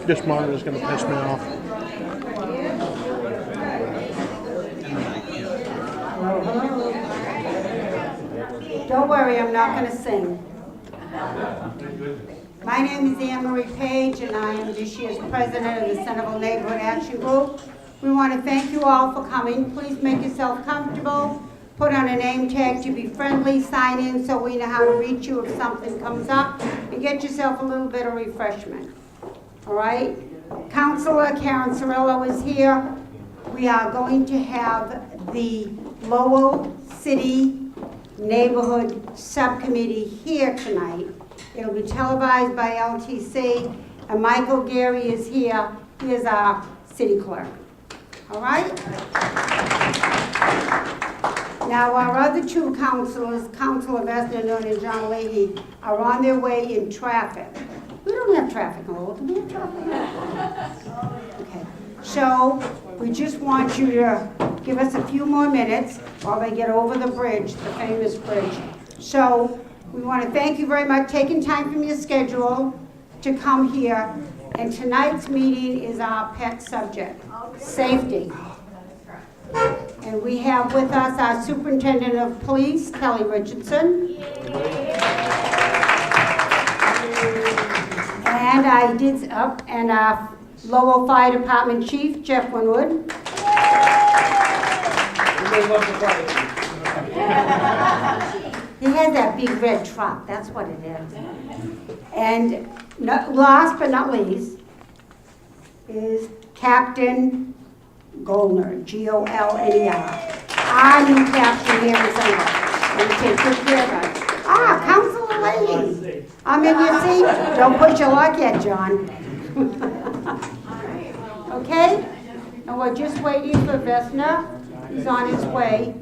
This monitor's gonna piss me off. Don't worry, I'm not going to sing. My name is Anne Marie Page, and I am this year's president of the Centerville Neighborhood Action Group. We want to thank you all for coming. Please make yourself comfortable. Put on a name tag to be friendly. Sign in so we know how to reach you if something comes up. And get yourself a little bit of refreshment. All right? Councilor Karen Cirillo is here. We are going to have the Lowell City Neighborhood Subcommittee here tonight. It'll be televised by LTC, and Michael Gary is here. He is our city clerk. All right? Now, our other two councilors, Councilor Vestner and John Leahy, are on their way in traffic. We don't have traffic in Lowell. Do we have traffic? Okay. So, we just want you to give us a few more minutes while they get over the bridge, the famous bridge. So, we want to thank you very much for taking time from your schedule to come here. And tonight's meeting is our pet subject, safety. And we have with us our Superintendent of Police, Kelly Richardson. And our Lowell Fire Department Chief, Jeff Winwood. He has that big red truck, that's what it is. And last but not least is Captain Gollner, G-O-L-N-E-R. Our new captain here in Centerville. And take good care of us. Councilor Leahy. I'm in your seat. Don't push your luck yet, John. Okay? And we're just waiting for Vesna. He's on his way.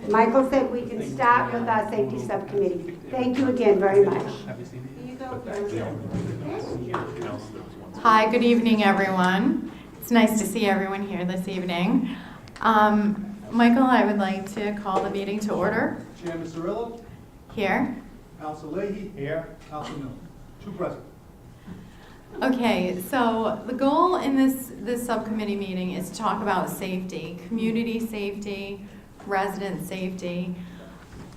Michael said we can start with our safety subcommittee. Thank you again very much. Hi, good evening, everyone. It's nice to see everyone here this evening. Michael, I would like to call the meeting to order. Chairman Cirillo. Here. Councilor Leahy. Here. Councilor Miller. Two present. Okay, so the goal in this subcommittee meeting is to talk about safety, community safety, resident safety.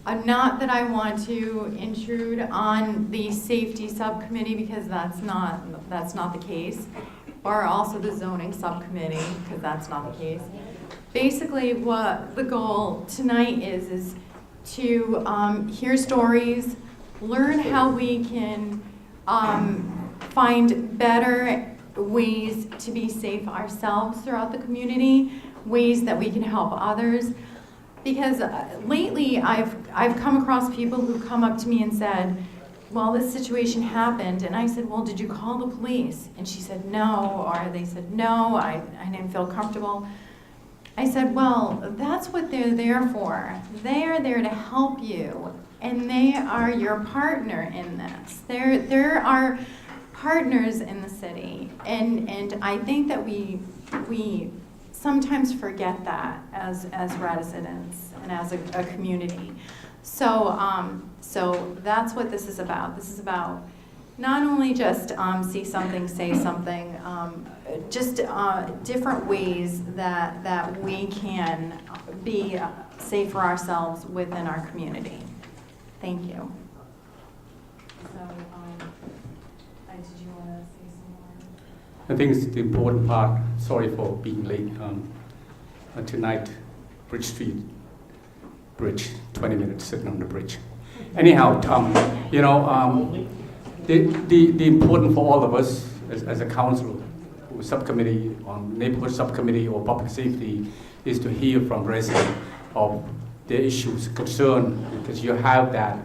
Not that I want to intrude on the safety subcommittee because that's not the case, or also the zoning subcommittee because that's not the case. Basically, what the goal tonight is to hear stories, learn how we can find better ways to be safe ourselves throughout the community, ways that we can help others. Because lately I've come across people who come up to me and said, well, this situation happened, and I said, well, did you call the police? And she said, no, or they said, no, I didn't feel comfortable. I said, well, that's what they're there for. They are there to help you, and they are your partner in this. They're our partners in the city, and I think that we sometimes forget that as residents and as a community. So that's what this is about. This is about not only just see something, say something, just different ways that we can be safe for ourselves within our community. Thank you. So, did you want to say some more? I think it's the important part. Sorry for being late. Tonight, Bridge Street Bridge, 20 minutes sitting on the bridge. Anyhow, the important for all of us as a council, subcommittee, on neighborhood subcommittee or public safety, is to hear from residents of their issues, concern, because you have that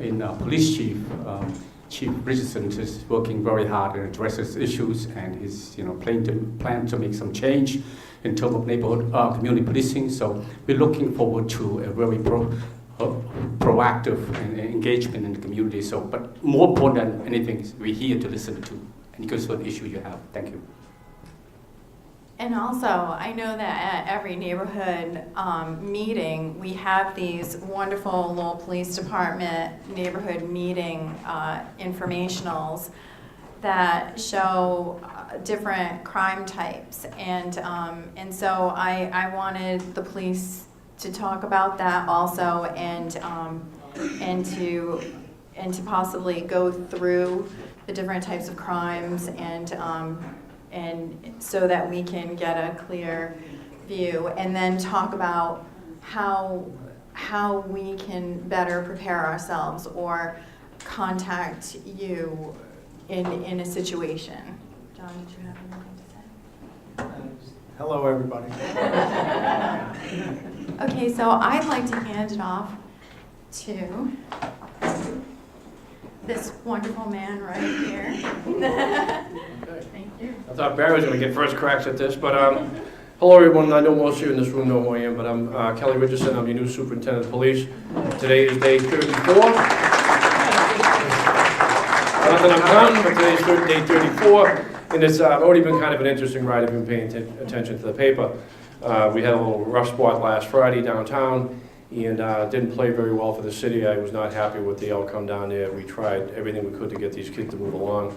in police chief. Chief Richardson is working very hard and addresses issues, and is plan to make some change in terms of neighborhood community policing. So we're looking forward to a very proactive engagement in the community. So, but more important than anything, is we're here to listen to any concern issue you have. Thank you. And also, I know that at every neighborhood meeting, we have these wonderful Lowell Police Department neighborhood meeting informationals that show different crime types, and so I wanted the police to talk about that also, and to possibly go through the different types of crimes, and so that we can get a clear view, and then talk about how we can better prepare ourselves or contact you in a situation. John, did you have anything to say? Hello, everybody. Okay, so I'd like to hand it off to this wonderful man right here. Thank you. I thought Barry was going to get first cracks at this, but hello everyone. I know most of you in this room know who I am, but I'm Kelly Richardson. I'm your new superintendent of police. Today is day 34. Not that I'm done, but today's day 34, and it's already been kind of an interesting ride if you've been paying attention to the paper. We had a little rough spot last Friday downtown, and didn't play very well for the city. I was not happy with the outcome down there. We tried everything we could to get these kids to move along.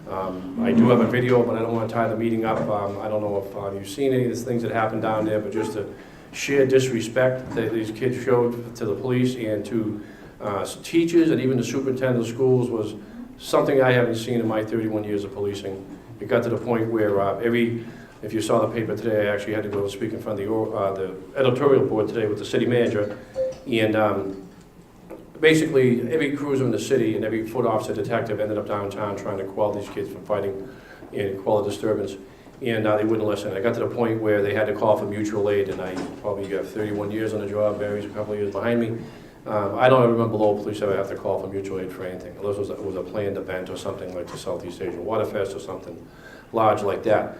I do have a video, but I don't want to tie the meeting up. I don't know if you've seen any of the things that happened down there, but just the sheer disrespect that these kids showed to the police and to teachers and even the superintendent of schools was something I haven't seen in my 31 years of policing. It got to the point where if you saw the paper today, I actually had to go and speak in front of the editorial board today with the city manager, and basically every cruiser in the city and every foot officer detective ended up downtown trying to quell these kids from fighting and quell a disturbance, and they wouldn't listen. I got to the point where they had to call for mutual aid, and I probably got 31 years on the job. Barry's a couple of years behind me. I don't remember Lowell Police ever have to call for mutual aid for anything, unless it was a planned event or something like the Southeast Asian Waterfest or something large like that.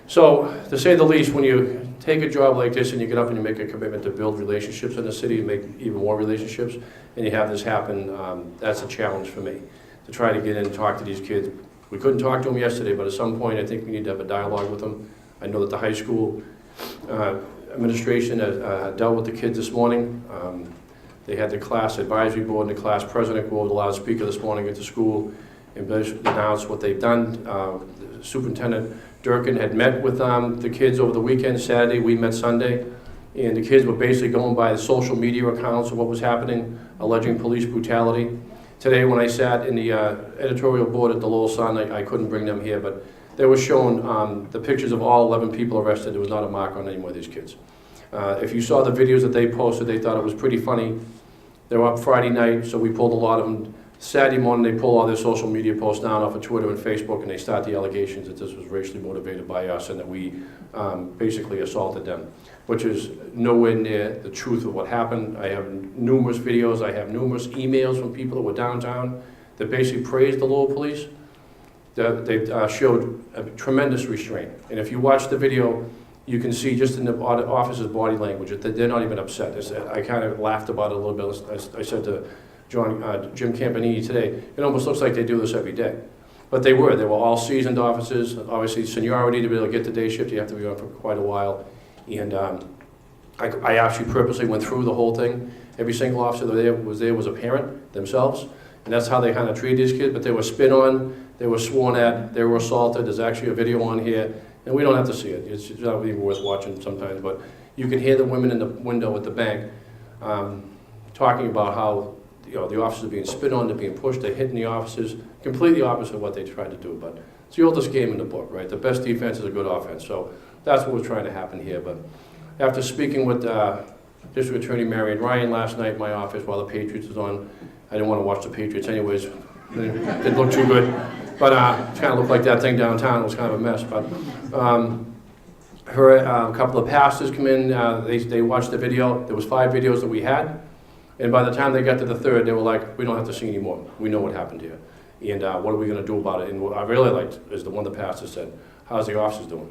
So, to say the least, when you take a job like this and you get up and you make a commitment to build relationships in the city, and make even more relationships, and you have this happen, that's a challenge for me, to try to get in and talk to these kids. We couldn't talk to them yesterday, but at some point I think we need to have a dialogue with them. I know that the high school administration dealt with the kids this morning. They had the class advisory board and the class president go over the loudspeaker this morning at the school and announce what they've done. Superintendent Durkin had met with the kids over the weekend, Saturday, we met Sunday, and the kids were basically going by the social media accounts of what was happening, alleging police brutality. Today when I sat in the editorial board at the Lowell Sun, I couldn't bring them here, but they were showing the pictures of all 11 people arrested. There was not a mark on any one of these kids. If you saw the videos that they posted, they thought it was pretty funny. They were up Friday night, so we pulled a lot of them. Saturday morning, they pull all their social media posts down off of Twitter and Facebook, and they start the allegations that this was racially motivated by us and that we basically assaulted them, which is nowhere near the truth of what happened. I have numerous videos, I have numerous emails from people that were downtown that basically praised the Lowell Police. They showed a tremendous restraint. And if you watch the video, you can see just in the officer's body language that they're not even upset. I kind of laughed about it a little bit. I said to Jim Campanini today, it almost looks like they do this every day. But they were all seasoned officers. Obviously seniority to be able to get the day shift, you have to be on for quite a while. And I actually purposely went through the whole thing. Every single officer that was a parent themselves. And that's how they kind of treated these kids, but they were spit on, they were sworn at, they were assaulted. There's actually a video on here, and we don't have to see it. It's not even worth watching sometimes, but you can hear the women in the window at the bank talking about how the officers are being spit on, they're being pushed, they're hitting the officers, completely opposite of what they tried to do. But it's the oldest game in the book, right? The best defense is a good offense. So that's what was trying to happen here. But after speaking with District Attorney Marion Ryan last night in my office while the Patriots was on, I didn't want to watch the Patriots anyways. It didn't look too good. But it kind of looked like that thing downtown. It was kind of a mess. But a couple of pastors come in, they watched the video. There was 5 videos that we had. And by the time they got to the 3rd, they were like, we don't have to see anymore. We know what happened here. And what are we going to do about it? And what I really liked is the one the pastor said, how's the officers doing?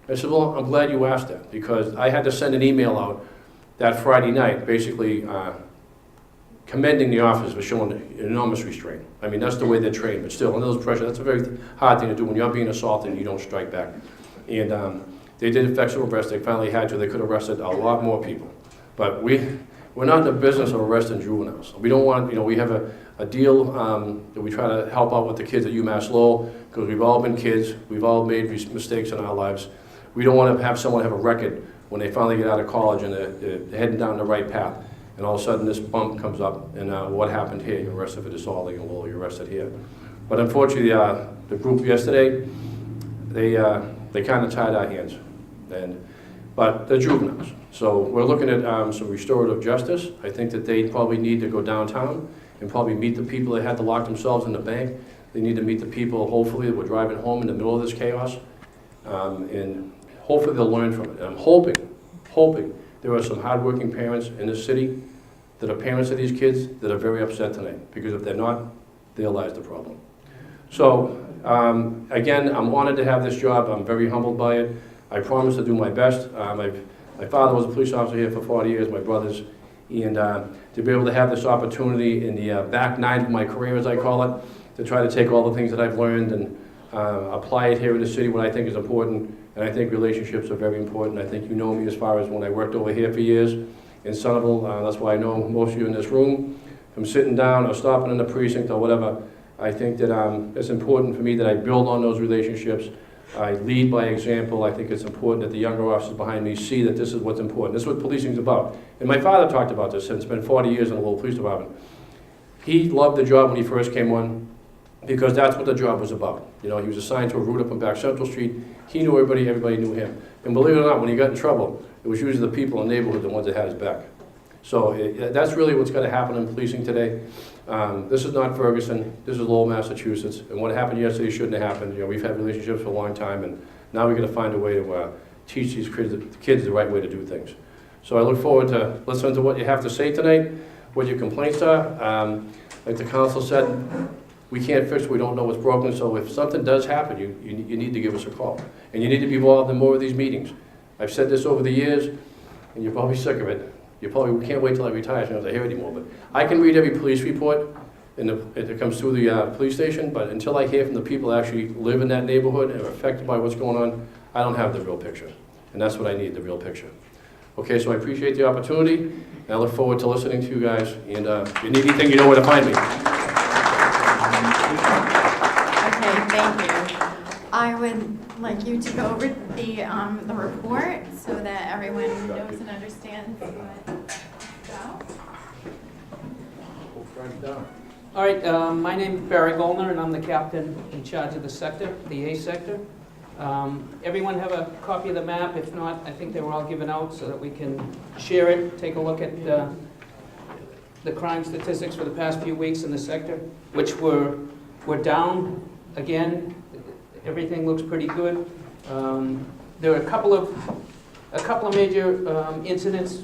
I said, well, I'm glad you asked that, because I had to send an email out that Friday night, basically commending the officers for showing enormous restraint. I mean, that's the way they're trained, but still, under those pressure, that's a very hard thing to do. When you're being assaulted and you don't strike back. And they did effectual arrest. They finally had to. They could have arrested a lot more people. But we're not in the business of arresting juveniles. We don't want, we have a a deal that we try to help out with the kids at UMass Lowell, because we've all been kids, we've all made mistakes in our lives. We don't want to have someone have a record when they finally get out of college and they're heading down the right path, and all of a sudden this bump comes up, and what happened here? You're arrested for disorderly and Lowell, you're arrested here. But unfortunately, the group yesterday, they kind of tied our hands, but they're juveniles. So we're looking at some restorative justice. I think that they probably need to go downtown and probably meet the people that had to lock themselves in the bank. They need to meet the people, hopefully, that were driving home in the middle of this chaos. And hopefully they'll learn from it. And I'm hoping there are some hardworking parents in this city that are parents of these kids that are very upset tonight. Because if they're not, their lies the problem. So, again, I'm honored to have this job. I'm very humbled by it. I promise to do my best. My father was a police officer here for 40 years, my brothers, and to be able to have this opportunity in the back nine of my career, as I call it, to try to take all the things that I've learned and apply it here in the city, what I think is important, and I think relationships are very important. I think you know me as far as when I worked over here for years in Centerville. That's why I know most of you in this room, from sitting down or stopping in the precinct or whatever. I think that it's important for me that I build on those relationships. I lead by example. I think it's important that the younger officers behind me see that this is what's important. This is what policing is about. And my father talked about this, and it's been 40 years in the Lowell Police Department. He loved the job when he first came on, because that's what the job was about. You know, he was assigned to a route up on Back Central Street. He knew everybody knew him. And believe it or not, when he got in trouble, it was usually the people in the neighborhood, the ones that had his back. So that's really what's going to happen in policing today. This is not Ferguson, this is Lowell, Massachusetts, and what happened yesterday shouldn't have happened. You know, we've had relationships for a long time, and now we're going to find a way to teach these kids the right way to do things. So I look forward to listening to what you have to say tonight, what your complaints are. Like the council said, we can't fix what we don't know what's broken, so if something does happen, you need to give us a call. And you need to be involved in more of these meetings. I've said this over the years, and you're probably sick of it. You probably can't wait till I retire so I don't have to hear anymore. But I can read every police report that comes through the police station, but until I hear from the people that actually live in that neighborhood and are affected by what's going on, I don't have the real picture. And that's what I need, the real picture. Okay, so I appreciate the opportunity, and I look forward to listening to you guys. And if you need anything, you know where to find me. Okay, thank you. I would like you to go over the report so that everyone knows and understands what it's about. All right, my name is Barry Goldner, and I'm the captain in charge of the sector, the A sector. Everyone have a copy of the map? If not, I think they were all given out so that we can share it, take a look at the crime statistics for the past few weeks in the sector, which were down again. Everything looks pretty good. There are a couple of major incidents,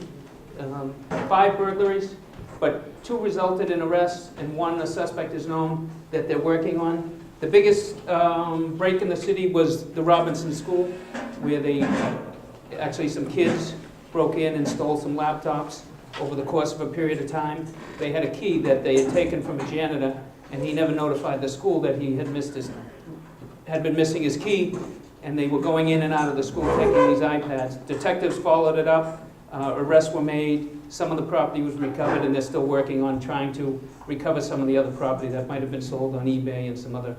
5 burglaries, but 2 resulted in arrests, and 1 a suspect is known that they're working on. The biggest break in the city was the Robinson School, where actually some kids broke in and stole some laptops over the course of a period of time. They had a key that they had taken from a janitor, and he never notified the school that he had been missing his key, and they were going in and out of the school taking these iPads. Detectives followed it up, arrests were made, some of the property was recovered, and they're still working on trying to recover some of the other property that might have been sold on eBay and some other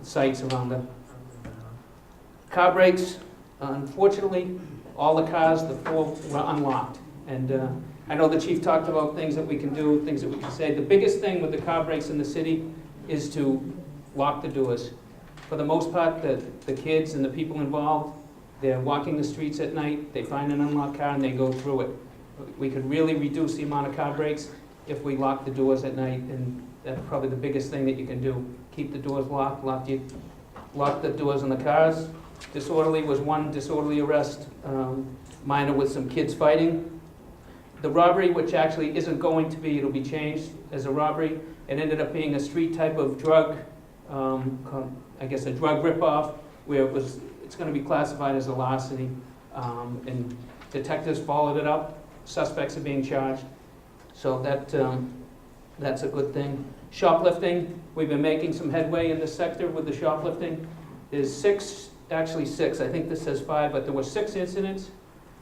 sites around the car brakes. Unfortunately, all the cars, the 4 were unlocked. And I know the chief talked about things that we can do, things that we can say. The biggest thing with the car brakes in the city is to lock the doors. For the most part, the kids and the people involved, they're walking the streets at night, they find an unlocked car and they go through it. We could really reduce the amount of car breaks if we lock the doors at night, and that's probably the biggest thing that you can do. Keep the doors locked, lock the doors on the cars. Disorderly was 1 disorderly arrest, minor with some kids fighting. The robbery, which actually isn't going to be, it'll be changed as a robbery. It ended up being a street type of drug, I guess a drug ripoff, where it's going to be classified as a larceny. And detectives followed it up. Suspects are being charged. So that's a good thing. Shoplifting, we've been making some headway in this sector with the shoplifting. There's 6, I think this says 5, but there were 6 incidents.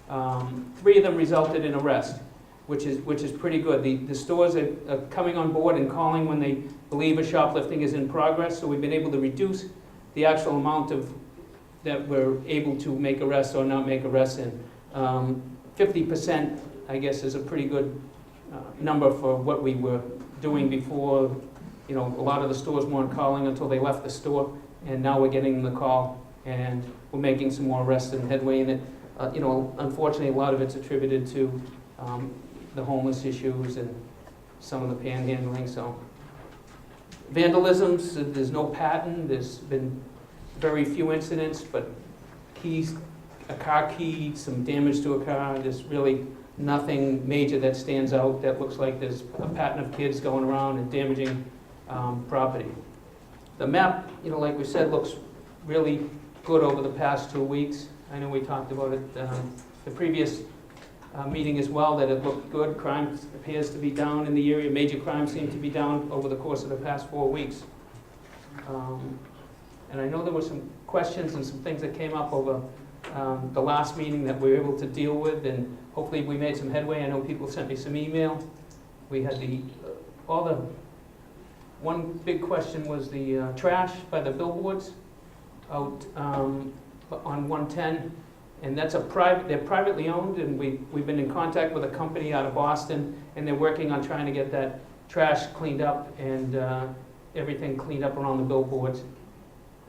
3 of them resulted in arrest. which is pretty good. The stores are coming on board and calling when they believe a shoplifting is in progress, so we've been able to reduce the actual amount of that we're able to make arrests or not make arrests in. 50%, I guess, is a pretty good number for what we were doing before. You know, a lot of the stores weren't calling until they left the store, and now we're getting the call, and we're making some more arrests and headway in it. You know, unfortunately, a lot of it's attributed to the homeless issues and some of the panhandling, so. Vandalisms, there's no pattern, there's been very few incidents, but keys, a car key, some damage to a car, there's really nothing major that stands out that looks like there's a pattern of kids going around and damaging property. The map, you know, like we said, looks really good over the past 2 weeks. I know we talked about it the previous meeting as well, that it looked good. Crime appears to be down in the area. Major crimes seem to be down over the course of the past 4 weeks. And I know there were some questions and some things that came up over the last meeting that we were able to deal with, and hopefully we made some headway. I know people sent me some email. We had one big question was the trash by the billboards out on 110, and that's they're privately owned, and we've been in contact with a company out of Boston, and they're working on trying to get that trash cleaned up and everything cleaned up around the billboards.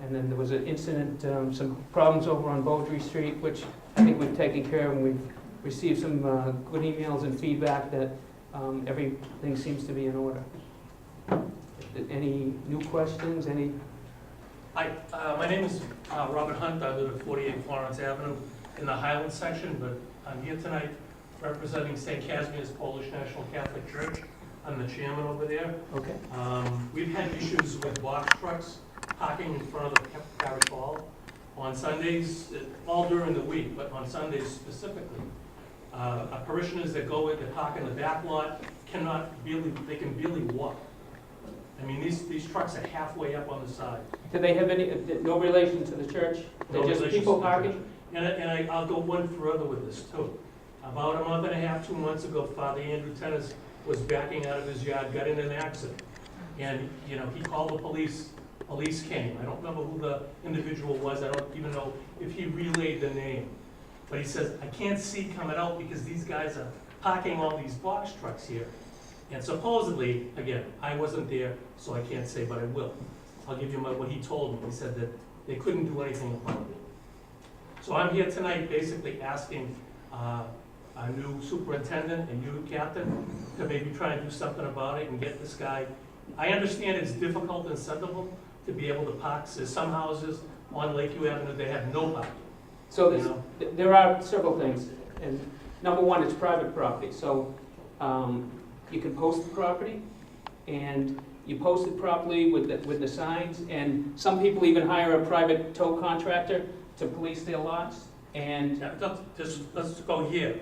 And then there was an incident, some problems over on Beaudry Street, which I think we've taken care of, and we've received some good emails and feedback that everything seems to be in order. Any new questions? Hi, my name is Robert Hunt. I live at 48 Florence Avenue in the Highland section, but I'm here tonight representing St. Casimir's Polish National Catholic Church. I'm the chairman over there. Okay. We've had issues with box trucks parking in front of the parish hall on Sundays, all during the week, but on Sundays specifically. Our parishioners that go in, that park in the back lot, they can barely walk. I mean, these trucks are halfway up on the side. Do they have no relation to the church? They're just people parking? And I'll go one further with this too. About a month and a half, 2 months ago, Father Andrew Tennis was backing out of his yard, got in an accident. And, you know, he called the police. Police came. I don't remember who the individual was. I don't even know if he relayed the name. But he says, I can't see coming out because these guys are parking all these box trucks here. And supposedly, again, I wasn't there, so I can't say, but I will. I'll give you what he told me. He said that they couldn't do anything about it. So I'm here tonight basically asking our new superintendent and you, Captain, to maybe try and do something about it and get this guy. I understand it's difficult in Centerville to be able to park. There's some houses on Lakeview Avenue, they have no parking. So there are several things. And number one, it's private property. So you can post the property, and you post it properly with the signs. And some people even hire a private tow contractor to police their lots. And Let's go here.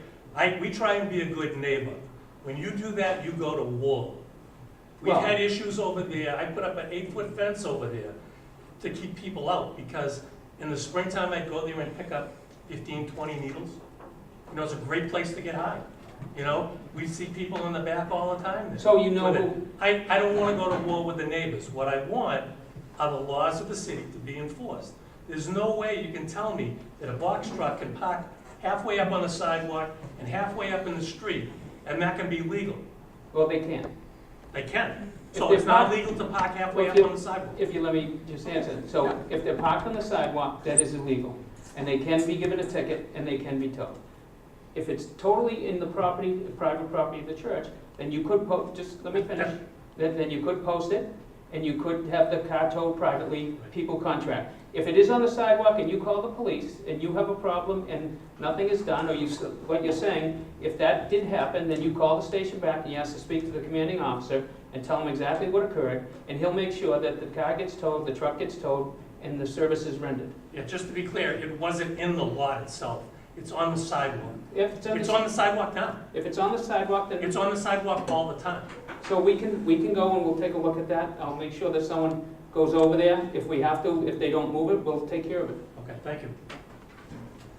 We try and be a good neighbor. When you do that, you go to war. We've had issues over there. I put up an 8-foot fence over there to keep people out, because in the springtime I'd go there and pick up 15, 20 needles. You know, it's a great place to get high. You know, we see people in the back all the time there. so you know I don't want to go to war with the neighbors. What I want are the laws of the city to be enforced. There's no way you can tell me that a box truck can park halfway up on the sidewalk and halfway up in the street, and that can be legal. well, they can't. They can. If So they're it's not parked- legal to park halfway Well, up if on the sidewalk. If you let me just answer. So if they're parked on the sidewalk, that is illegal. And they can be given a ticket, and they can be towed. If it's totally in the property, the private property of the church, then you could just let me finish. Then you could post it, and you could have the car towed privately, people contract. If it is on the sidewalk and you call the police and you have a problem and nothing is done, or what you're saying, if that did happen, then you call the station back and you ask to speak to the commanding officer and tell him exactly what occurred, and he'll make sure that the car gets towed, the truck gets towed, and the service is rendered. Yeah, just to be clear, it wasn't in the lot itself. It's on the sidewalk. If It's on the sidewalk now. If it's on the sidewalk, then, It's on the sidewalk all the time. so we can go and we'll take a look at that. I'll make sure that someone goes over there. If we have to, if they don't move it, we'll take care of it. Okay, thank you.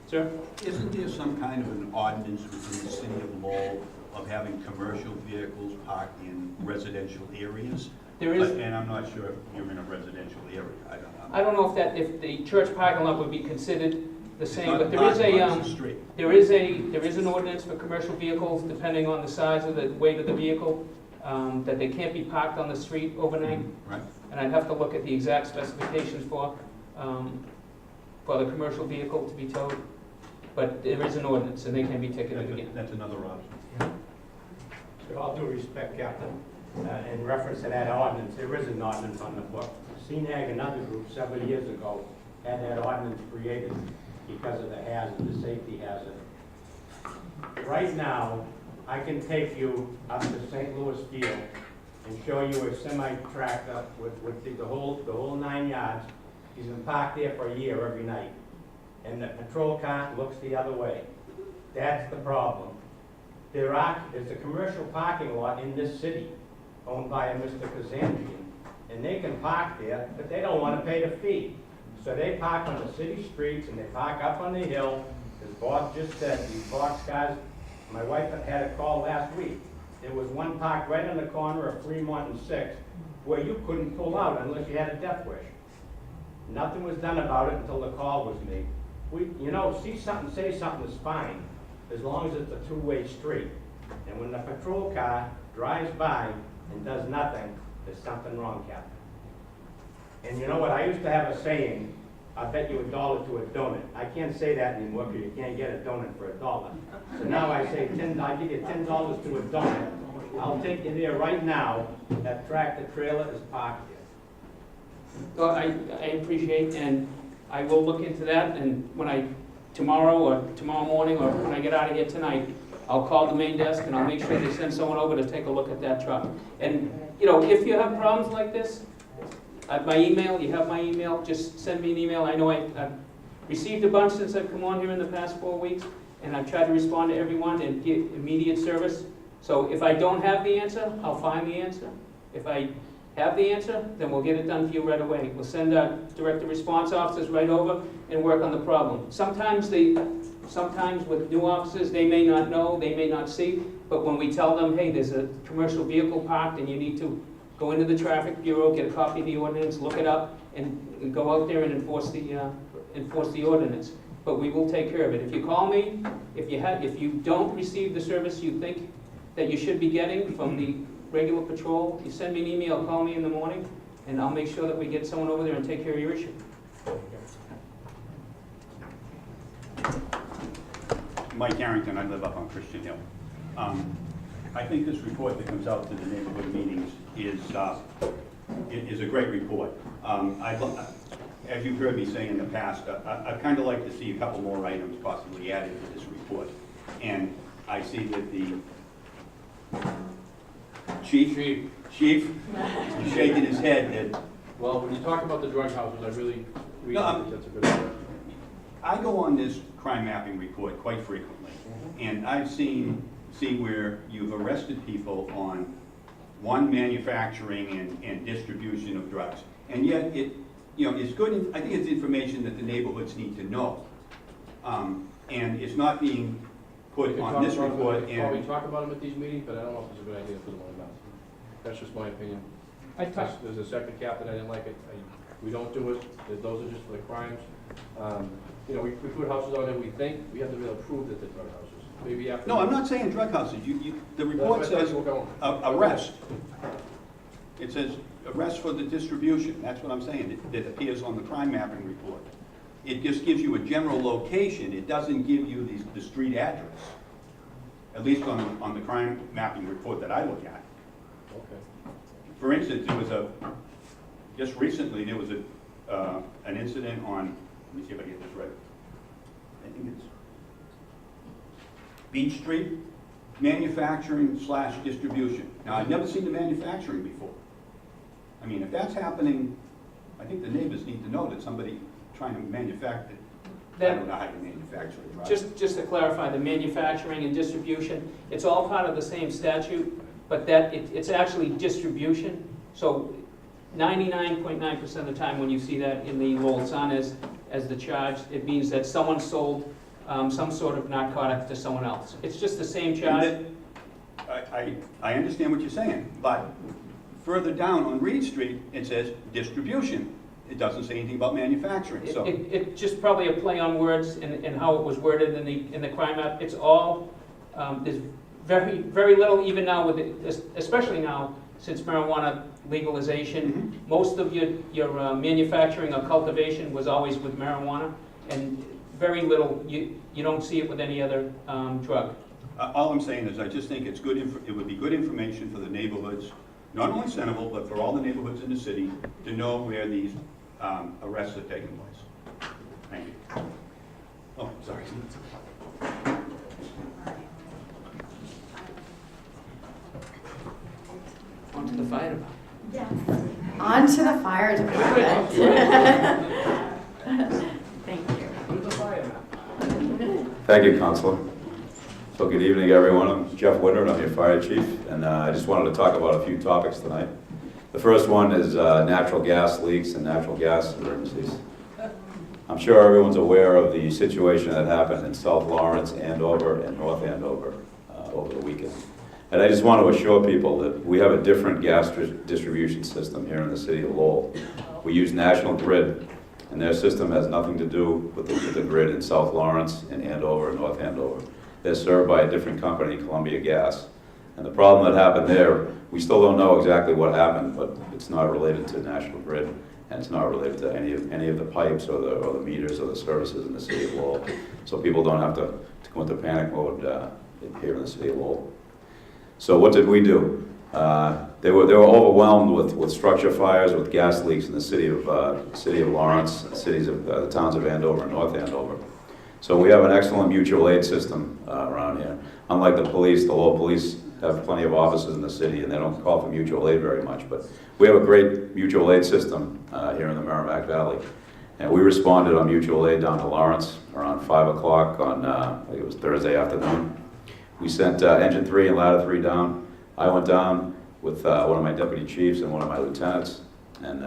Sir? Isn't there some kind of an ordinance within the city of Lowell of having commercial vehicles parked in residential areas? There is. And I'm not sure if you're in a residential area, I don't know. I don't know if the church parking lot would be considered the It's same, not but there is parking a, lot, it's a street. there is an ordinance for commercial vehicles, depending on the size of the weight of the vehicle, that they can't be parked on the street overnight. Right. And I'd have to look at the exact specifications for the commercial vehicle to be towed. But there is an ordinance, and they can be ticketed again. That's another option. With all due respect, Captain, in reference to that ordinance, there is an ordinance on the book. CNAG and other groups several years ago had that ordinance created because of the hazard, the safety hazard. Right now, I can take you up to St. Louis Field and show you a semi-tractor with the whole 9 yards. He's been parked there for a year every night. And the patrol car looks the other way. That's the problem. There's a commercial parking lot in this city owned by a Mr. Kazanjian, and they can park there, but they don't want to pay the fee. So they park on the city streets and they park up on the hill. As Bob just said, these box cars, my wife had a call last week. There was one parked right on the corner of Fremont and 6th where you couldn't pull out unless you had a death wish. Nothing was done about it until the call was made. See something, say something is fine, as long as it's a two-way street. And when the patrol car drives by and does nothing, there's something wrong, Captain. And you know what, I used to have a saying, I bet you $1 to a donut. I can't say that anymore because you can't get a donut for $1. So now I say, I give you $10 to a donut. I'll take you there right now. That tractor trailer is parked there. Well, I appreciate, and I will look into that, and tomorrow morning, or when I get out of here tonight, I'll call the main desk and I'll make sure they send someone over to take a look at that truck. And, if you have problems like this, my email, you have my email, just send me an email. I know I've received a bunch since I've come on here in the past 4 weeks, and I've tried to respond to everyone and get immediate service. So if I don't have the answer, I'll find the answer. If I have the answer, then we'll get it done for you right away. We'll send our direct response officers right over and work on the problem. Sometimes with new officers, they may not know, they may not see, but when we tell them, hey, there's a commercial vehicle parked and you need to go into the traffic bureau, get a copy of the ordinance, look it up, and go out there and enforce the ordinance. But we will take care of it. If you call me, if you don't receive the service you think that you should be getting from the regular patrol, you send me an email, call me in the morning, and I'll make sure that we get someone over there and take care of your issue. Mike Harrington, I live up on Christian Hill. I think this report that comes out to the neighborhood meetings is a great report. As you've heard me say in the past, I'd kind of like to see a couple more items possibly added to this report. And I see that the chief is shaking his head that, Well, when you talk about the drug houses, I really think that's a good idea. I go on this crime mapping report quite frequently, and I've seen where you've arrested people on one, manufacturing and distribution of drugs, and yet it's good. I think it's information that the neighborhoods need to know, and it's not being put on this report. Probably talk about them at these meetings, but I don't know if it's a good idea for them or not. That's just my opinion. There's a second captain, I didn't like it. We don't do it. Those are just for the crimes. We put houses on there we think. We have to be able to prove that they're drug houses. Maybe after. No, I'm not saying drug houses. The report says arrest. It says arrest for the distribution. That's what I'm saying. It appears on the crime mapping report. It just gives you a general location. It doesn't give you the street address. At least on the crime mapping report that I look at. Okay. For instance, just recently there was an incident on, let me see if I get this right. I think it's Beach Street, manufacturing/distribution. Now, I've never seen the manufacturing before. I mean, if that's happening, I think the neighbors need to know that somebody trying to manufacture, I don't know how to manufacture a drug. Just to clarify, the manufacturing and distribution, it's all part of the same statute, but it's actually distribution. So 99.9% of the time when you see that in the Lowell Sun as the charge, it means that someone sold some sort of narcotic to someone else. It's just the same And charge. that- I understand what you're saying, but further down on Reed Street, it says distribution. It doesn't say anything about manufacturing, so. It just probably a play on words and how it was worded in the crime app. It's all, there's very little, even now with it, especially now, since marijuana legalization, most of your manufacturing or cultivation was always with marijuana, and very little, you don't see it with any other drug. All I'm saying is I just think it's good, it would be good information for the neighborhoods, not only Centerville, but for all the neighborhoods in the city, to know where these arrests are taking place. Thank you. Oh, sorry. On to the fire department. On to the fire department. Thank you. On to the fire department. Thank you, Counselor. So good evening, everyone. I'm Jeff Winter, and I'm your fire chief, and I just wanted to talk about a few topics tonight. The first one is natural gas leaks and natural gas emergencies. I'm sure everyone's aware of the situation that happened in South Lawrence, Andover, and North Andover over the weekend. And I just want to assure people that we have a different gas distribution system here in the city of Lowell. We use National Grid, and their system has nothing to do with the grid in South Lawrence and Andover and North Andover. They're served by a different company, Columbia Gas. And the problem that happened there, we still don't know exactly what happened, but it's not related to National Grid, and it's not related to any of the pipes or the meters or the services in the city of Lowell. So people don't have to go into panic mode here in the city of Lowell. So what did we do? They were overwhelmed with structure fires, with gas leaks in the city of Lawrence, the towns of Andover and North Andover. So we have an excellent mutual aid system around here. Unlike the police, the Lowell police have plenty of offices in the city, and they don't call for mutual aid very much. But we have a great mutual aid system here in the Merrimack Valley. And we responded on mutual aid down to Lawrence around 5 o'clock on, I think it was Thursday afternoon. We sent Engine 3 and Ladder 3 down. I went down with one of my deputy chiefs and one of my lieutenants. And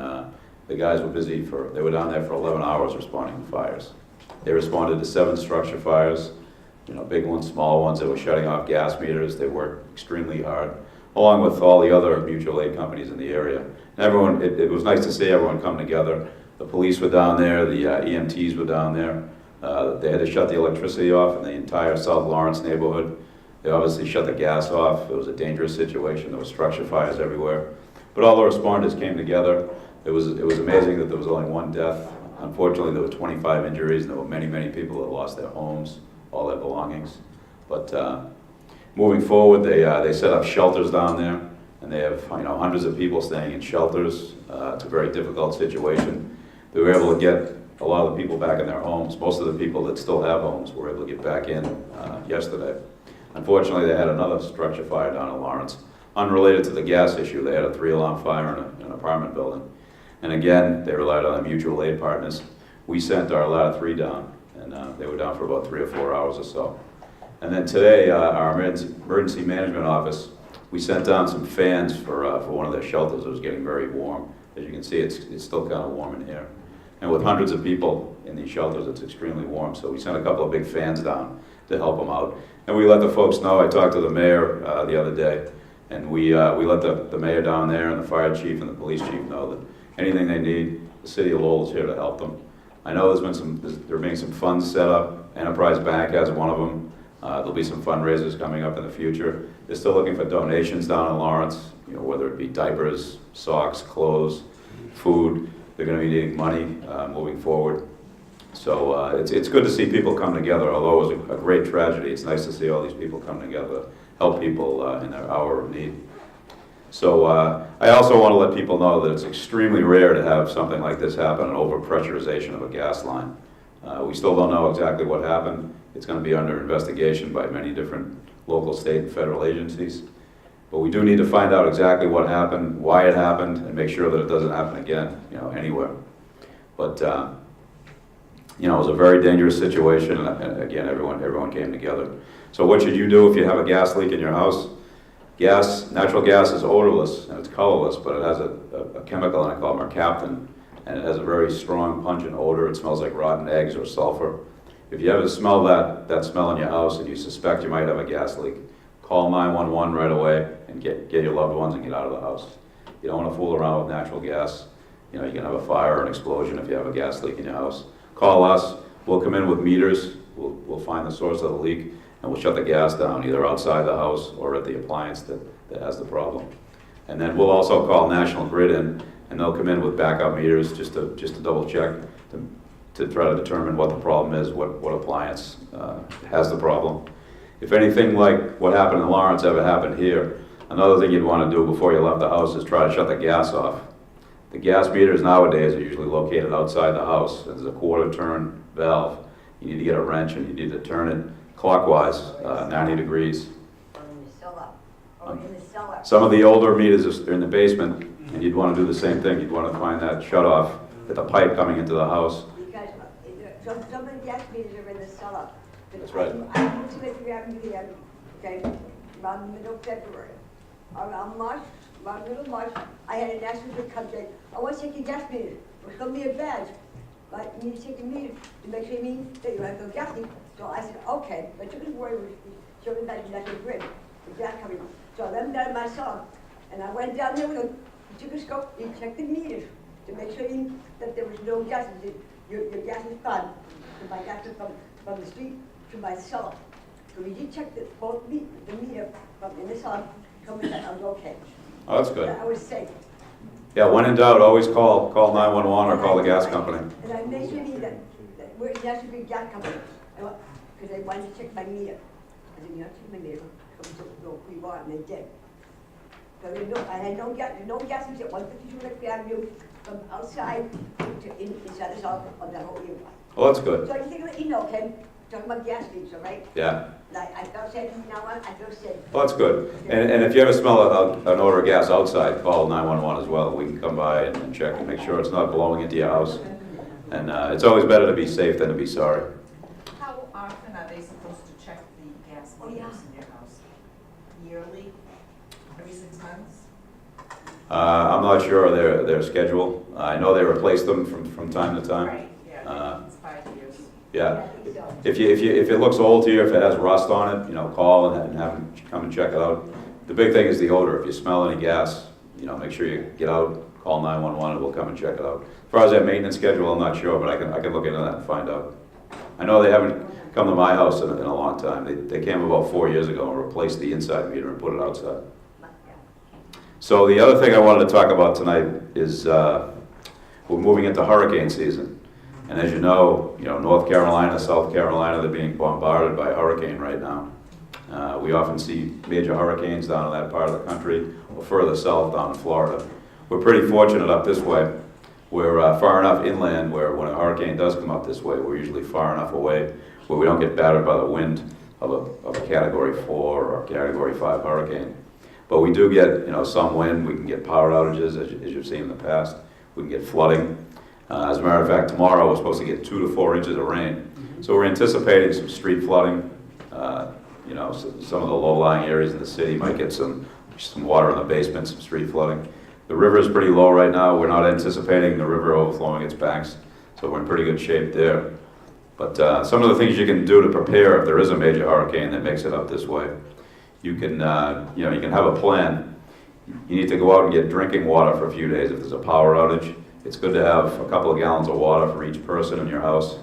the guys were busy they were down there for 11 hours responding to fires. They responded to 7 structure fires, big ones, small ones that were shutting off gas meters. They worked extremely hard, along with all the other mutual aid companies in the area. And everyone, it was nice to see everyone come together. The police were down there, the EMTs were down there. They had to shut the electricity off in the entire South Lawrence neighborhood. They obviously shut the gas off. It was a dangerous situation. There were structure fires everywhere. But all the responders came together. It was amazing that there was only 1 death. Unfortunately, there were 25 injuries, and there were many, many people that lost their homes, all their belongings. But moving forward, they set up shelters down there, and they have hundreds of people staying in shelters. It's a very difficult situation. They were able to get a lot of the people back in their homes. Most of the people that still have homes were able to get back in yesterday. Unfortunately, they had another structure fire down in Lawrence. Unrelated to the gas issue, they had a 3-alarm fire in an apartment building. And again, they relied on the mutual aid partners. We sent our Ladder 3 down, and they were down for about 3 or 4 hours or so. And then today, our emergency management office, we sent down some fans for one of their shelters. It was getting very warm. As you can see, it's still kind of warm in here. And with hundreds of people in these shelters, it's extremely warm. So we sent a couple of big fans down to help them out. And we let the folks know. I talked to the mayor the other day, and we let the mayor down there and the fire chief and the police chief know that anything they need, the city of Lowell is here to help them. I know there being some funds set up. Enterprise Bank has one of them. There'll be some fundraisers coming up in the future. They're still looking for donations down in Lawrence, whether it be diapers, socks, clothes, food. They're going to be needing money moving forward. So it's good to see people come together. Although it was a great tragedy, it's nice to see all these people come together to help people in their hour of need. So I also want to let people know that it's extremely rare to have something like this happen, an overpressurization of a gas line. We still don't know exactly what happened. It's going to be under investigation by many different local, state, and federal agencies. But we do need to find out exactly what happened, why it happened, and make sure that it doesn't happen again, anywhere. But it was a very dangerous situation, and again, everyone came together. So what should you do if you have a gas leak in your house? Natural gas is odorless and it's colorless, but it has a chemical in it called mercaptan, and it has a very strong, pungent odor. It smells like rotten eggs or sulfur. If you ever smell that smell in your house and you suspect you might have a gas leak, call 911 right away and get your loved ones and get out of the house. You don't want to fool around with natural gas. You know, you can have a fire or an explosion if you have a gas leak in your house. Call us, we'll come in with meters, we'll find the source of the leak, and we'll shut the gas down either outside the house or at the appliance that has the problem. And then we'll also call National Grid in, and they'll come in with backup meters just to double check to try to determine what the problem is, what appliance has the problem. If anything like what happened in Lawrence ever happened here, another thing you'd want to do before you left the house is try to shut the gas off. The gas meters nowadays are usually located outside the house. There's a quarter turn valve. You need to get a wrench and you need to turn it clockwise, 90 degrees. Some of the older meters are in the basement, and you'd want to do the same thing. You'd want to find that shut off at the pipe coming into the house. Because some of the gas meters are in the cellar. That's right. I moved to Lake Avenue here, okay, around the middle of February. Around middle of March, I had an accident with Cubject. I want to take your gas meter. It's going to be a badge. But you need to take the meter to make sure that you have no gas leak. So I said, okay. But took his word, showed me that National Grid, the gas company. So I let him down myself. And I went down there with him, he took a scope, he checked the meters to make sure that there was no gas. He said, your gas is fine. So my gas is from the street to my cellar. So we did check both the meter from in the cellar, coming back, I was okay. Oh, that's good. I was safe. Yeah, when in doubt, always call 911 or call the gas company. And I made sure that we're National Grid gas company, because they wanted to check my meter. I said, you have to check my meter, come to know who you are, and they did. So I had no gas until 152 Lake Avenue, from outside to inside the south of that whole area. Oh, that's good. So I think let you know, Ken, talking about gas leaks, all right? Yeah. Like, I felt safe from now on, I feel safe. Well, that's good. And if you ever smell an odor of gas outside, call 911 as well. We can come by and check and make sure it's not blowing into your house. And it's always better to be safe than to be sorry. How often are they supposed to check the gas meters in your house? Yearly? Every 6 months? I'm not sure of their schedule. I know they replace them from time to time. Right, yeah, it's 5 years. Yeah. If it looks old to you, if it has rust on it, call and have them come and check it out. The big thing is the odor. If you smell any gas, make sure you get out, call 911, and we'll come and check it out. As far as that maintenance schedule, I'm not sure, but I can look into that and find out. I know they haven't come to my house in a long time. They came about 4 years ago and replaced the inside meter and put it outside. So the other thing I wanted to talk about tonight is we're moving into hurricane season. And as you know, North Carolina, South Carolina, they're being bombarded by hurricane right now. We often see major hurricanes down in that part of the country, or further south down in Florida. We're pretty fortunate up this way. We're far enough inland where when a hurricane does come up this way, we're usually far enough away where we don't get battered by the wind of a Category 4 or Category 5 hurricane. But we do get some wind. We can get power outages, as you've seen in the past. We can get flooding. As a matter of fact, tomorrow we're supposed to get 2 to 4 inches of rain. So we're anticipating some street flooding. Some of the low-lying areas in the city might get some water in the basement, some street flooding. The river is pretty low right now. We're not anticipating the river overflowing its banks, so we're in pretty good shape there. But some of the things you can do to prepare if there is a major hurricane that makes it up this way, you can have a plan. You need to go out and get drinking water for a few days if there's a power outage. It's good to have a couple of gallons of water for each person in your house.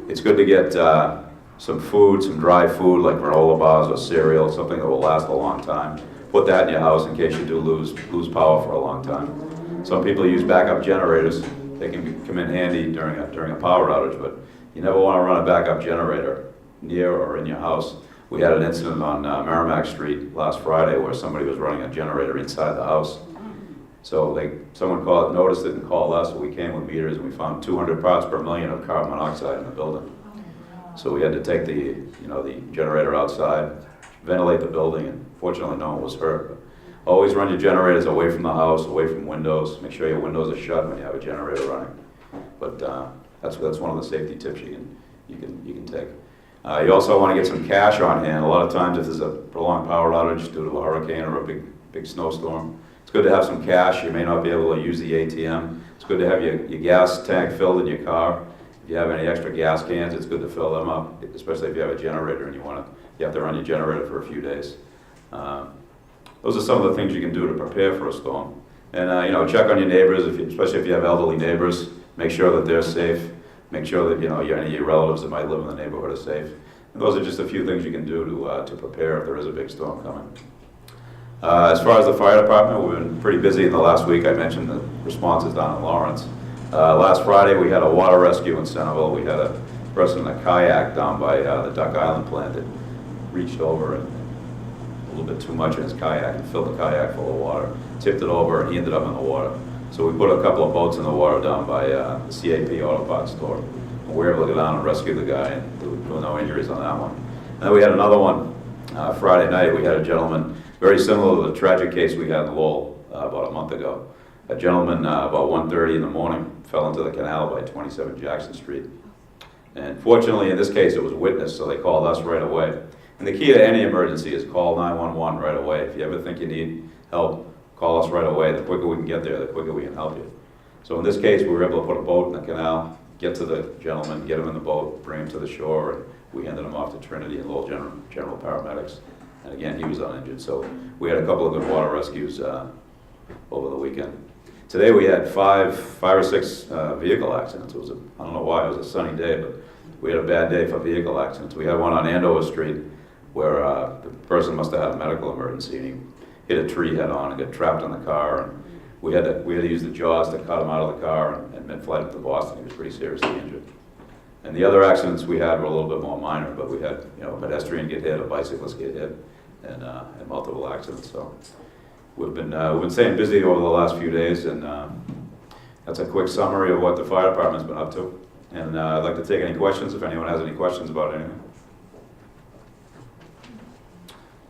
It's good to get some food, some dry food like granola bars or cereal, something that will last a long time. Put that in your house in case you do lose power for a long time. Some people use backup generators. They can come in handy during a power outage, but you never want to run a backup generator near or in your house. We had an incident on Merrimack Street last Friday where somebody was running a generator inside the house. So someone noticed it and called us, so we came with meters and we found 200 parts per million of carbon monoxide in the building. So we had to take the generator outside, ventilate the building, and fortunately no one was hurt. Always run your generators away from the house, away from windows. Make sure your windows are shut when you have a generator running. But that's one of the safety tips you can take. You also want to get some cash on hand. A lot of times if there's a prolonged power outage due to a hurricane or a big snowstorm, it's good to have some cash. You may not be able to use the ATM. It's good to have your gas tank filled in your car If you have any extra gas cans, it's good to fill them up, especially if you have a generator and you have to run your generator for a few days. Those are some of the things you can do to prepare for a storm. And check on your neighbors, especially if you have elderly neighbors. Make sure that they're safe. Make sure that any of your relatives that might live in the neighborhood are safe. And those are just a few things you can do to prepare if there is a big storm coming. As far as the fire department, we've been pretty busy in the last week. I mentioned the responses down in Lawrence. Last Friday, we had a water rescue in Centerville. We had a person in a kayak down by the Duck Island plant that reached over and a little bit too much in his kayak and filled the kayak full of water, tipped it over, and he ended up in the water. So we put a couple of boats in the water down by the CAP Auto Parts store. And we were able to go down and rescue the guy, and there were no injuries on that one. And then we had another one Friday night. We had a gentleman, very similar to the tragic case we had in Lowell about a month ago. A gentleman about 1:30 in the morning fell into the canal by 27 Jackson Street. And fortunately, in this case, it was witnessed, so they called us right away. And the key to any emergency is call 911 right away. If you ever think you need help, call us right away. The quicker we can get there, the quicker we can help you. So in this case, we were able to put a boat in the canal, get to the gentleman, get him in the boat, bring him to the shore, and we handed him off to Trinity and Lowell General Paramedics. And again, he was uninjured. So we had a couple of good water rescues over the weekend. Today we had five or six vehicle accidents. I don't know why, it was a sunny day, but we had a bad day for vehicle accidents. We had one on Andover Street where the person must have had a medical emergency and he hit a tree head on and got trapped in the car. And we had to use the jaws to cut him out of the car and mid-flight up to Boston. He was pretty seriously injured. And the other accidents we had were a little bit more minor, but we had a pedestrian get hit, a bicyclist get hit, and multiple accidents. So we've been staying busy over the last few days, and that's a quick summary of what the fire department's been up to. And I'd like to take any questions if anyone has any questions about anything.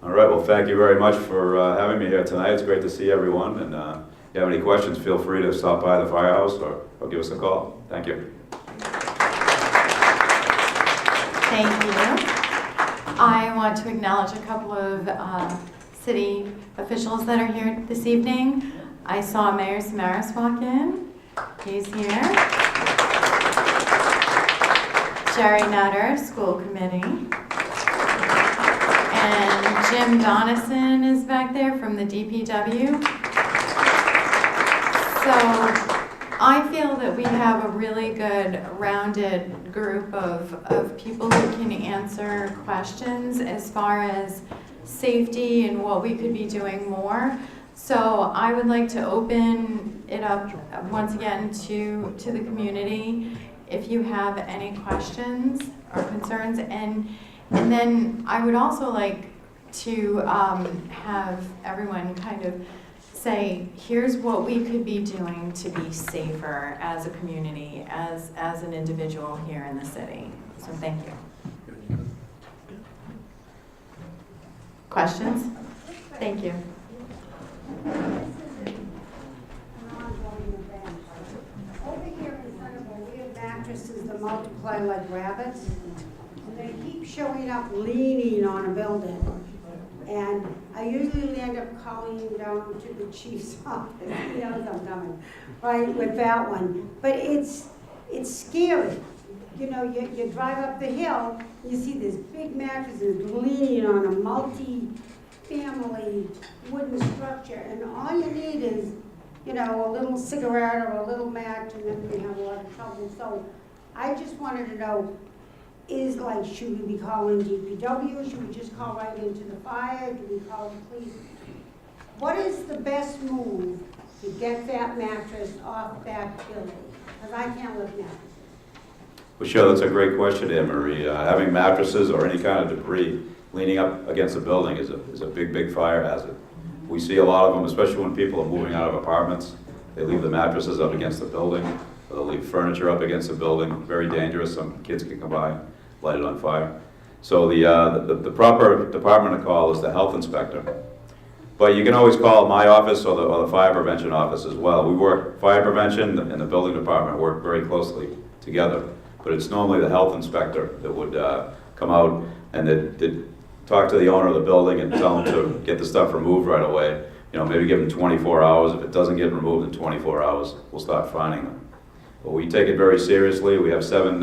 All right, well, thank you very much for having me here tonight. It's great to see everyone, and if you have any questions, feel free to stop by the firehouse or give us a call. Thank you. Thank you. I want to acknowledge a couple of city officials that are here this evening. I saw Mayor Samaras walk in. He's here. Jerry Nutter, School Committee. And Jim Donison is back there from the DPW. So I feel that we have a really good rounded group of people who can answer questions as far as safety and what we could be doing more. So I would like to open it up once again to the community if you have any questions or concerns. And then I would also like to have everyone kind of say, here's what we could be doing to be safer as a community, as an individual here in the city. So thank you. Questions? Thank you. Over here in front of us, we have mattresses that multiply like rabbits, and they keep showing up leaning on a building. And I usually end up calling down to the chief's office. He knows I'm coming, right, with that one. But it's scary. You know, you drive up the hill, you see this big mattresses leaning on a multi-family wooden structure, and all you need is, a little cigarette or a little match, and then we have a lot of trouble. So I just wanted to know, should we be calling DPW? Should we just call right into the fire? Do we call the police? What is the best move to get that mattress off that building? Because I can't lift mattresses. Well, sure, that's a great question, Anne Marie. Having mattresses or any kind of debris leaning up against a building is a big, big fire hazard. We see a lot of them, especially when people are moving out of apartments. They leave the mattresses up against the building, or they'll leave furniture up against the building. Very dangerous. Some kids can come by, light it on fire. So the proper department to call is the health inspector. But you can always call my office or the fire prevention office as well. Fire prevention and the building department work very closely together. But it's normally the health inspector that would come out and they'd talk to the owner of the building and tell them to get the stuff removed right away. Maybe give them 24 hours. If it doesn't get removed in 24 hours, we'll start finding them. Well, we take it very seriously. We have 7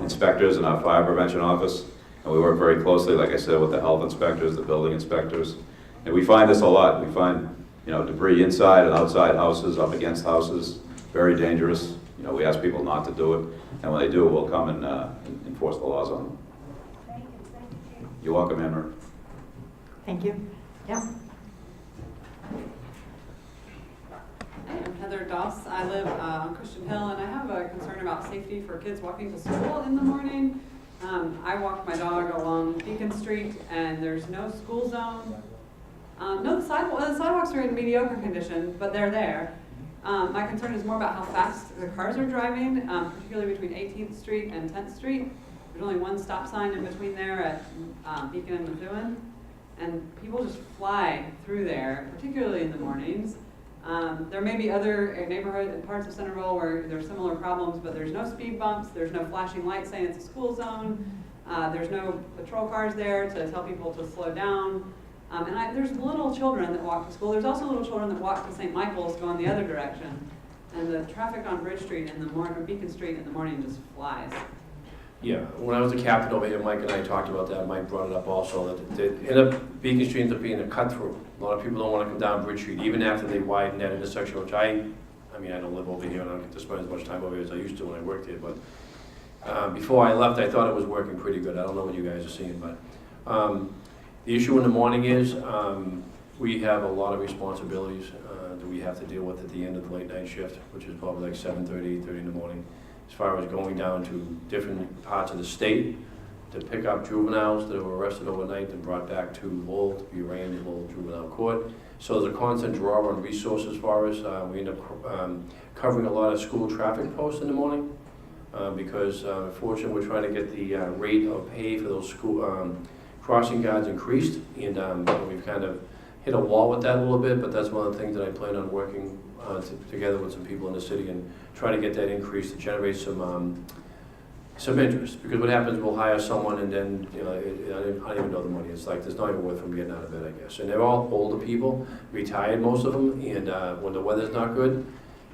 inspectors in our fire prevention office, and we work very closely, like I said, with the health inspectors, the building inspectors. And we find this a lot. We find, debris inside and outside houses, up against houses, very dangerous. We ask people not to do it, and when they do, we'll come and enforce the laws on them. Thank you, Chief. You're welcome, Anne Marie. Thank you. Yeah. I'm Heather Doss. I live on Christian Hill, and I have a concern about safety for kids walking to school in the morning. I walk my dog along Beacon Street, and there's no school zone. No, the sidewalks are in mediocre condition, but they're there. My concern is more about how fast the cars are driving, particularly between 18th Street and 10th Street. There's only one stop sign in between there at Beacon and Methuen, and people just fly through there, particularly in the mornings. There may be other neighborhood and parts of Centerville where there's similar problems, but there's no speed bumps, there's no flashing lights saying it's a school zone, there's no patrol cars there to tell people to slow down. There's little children that walk to school. There's also little children that walk to St. Michael's going the other direction. And the traffic on Bridge Street in the morning, or Beacon Street in the morning just flies. Yeah, when I was a captain over here, Mike and I talked about that. Mike brought it up also, that Beacon Street ends up being a cut-through. A lot of people don't want to come down Bridge Street, even after they widen that intersection, which I don't live over here, and I don't get to spend as much time over here as I used to when I worked here, but before I left, I thought it was working pretty good. I don't know what you guys are seeing, but the issue in the morning is we have a lot of responsibilities that we have to deal with at the end of the late night shift, which is probably like 7:30, 8:30 in the morning. As far as going down to different parts of the state to pick up juveniles that were arrested overnight and brought back to Lowell to be arraigned in Lowell Juvenile Court. So there's a constant draw on resources for us. We end up covering a lot of school traffic posts in the morning because fortunately we're trying to get the rate of pay for those school crossing guards increased, and we've kind of hit a wall with that a little bit, but that's one of the things that I plan on working together with some people in the city and try to get that increase to generate some interest. Because what happens, we'll hire someone and then I don't even know the money. It's like there's not even worth them getting out of bed, I guess. And they're all older people, retired most of them, and when the weather's not good.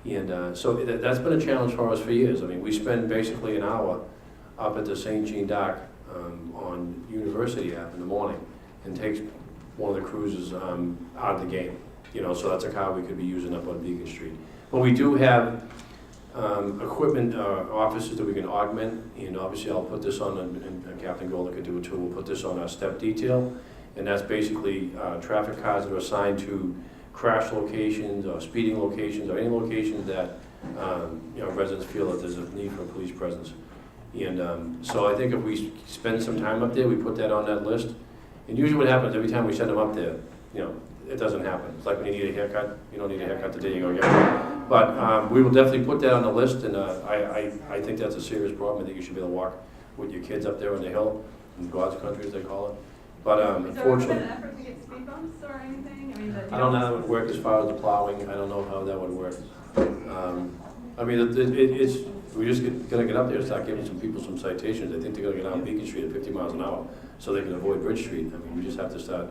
And so that's been a challenge for us for years. I mean, we spend basically an hour up at the St. Jean Dock on University Ave in the morning and takes one of the cruises out of the game. So that's a car we could be using up on Beacon Street. But we do have equipment offices that we can augment, and obviously I'll put this on, and Captain Golden could do it too, we'll put this on our step detail, and that's basically traffic cars that are assigned to crash locations or speeding locations or any locations that residents feel that there's a need for police presence. And so I think if we spend some time up there, we put that on that list. And usually what happens every time we send them up there, it doesn't happen. It's like when you need a haircut, you don't need a haircut today, you go get one. But we will definitely put that on the list, and I think that's a serious problem. I think you should be able to walk with your kids up there on the hill, in God's country as they call it. But unfortunately, Is there an effort to get speed bumps or anything? I don't know how that would work as far as the plowing. I don't know how that would work. We're just gonna get up there and start giving some people some citations. I think they're gonna get on Beacon Street at 50 miles an hour so they can avoid Bridge Street. We just have to start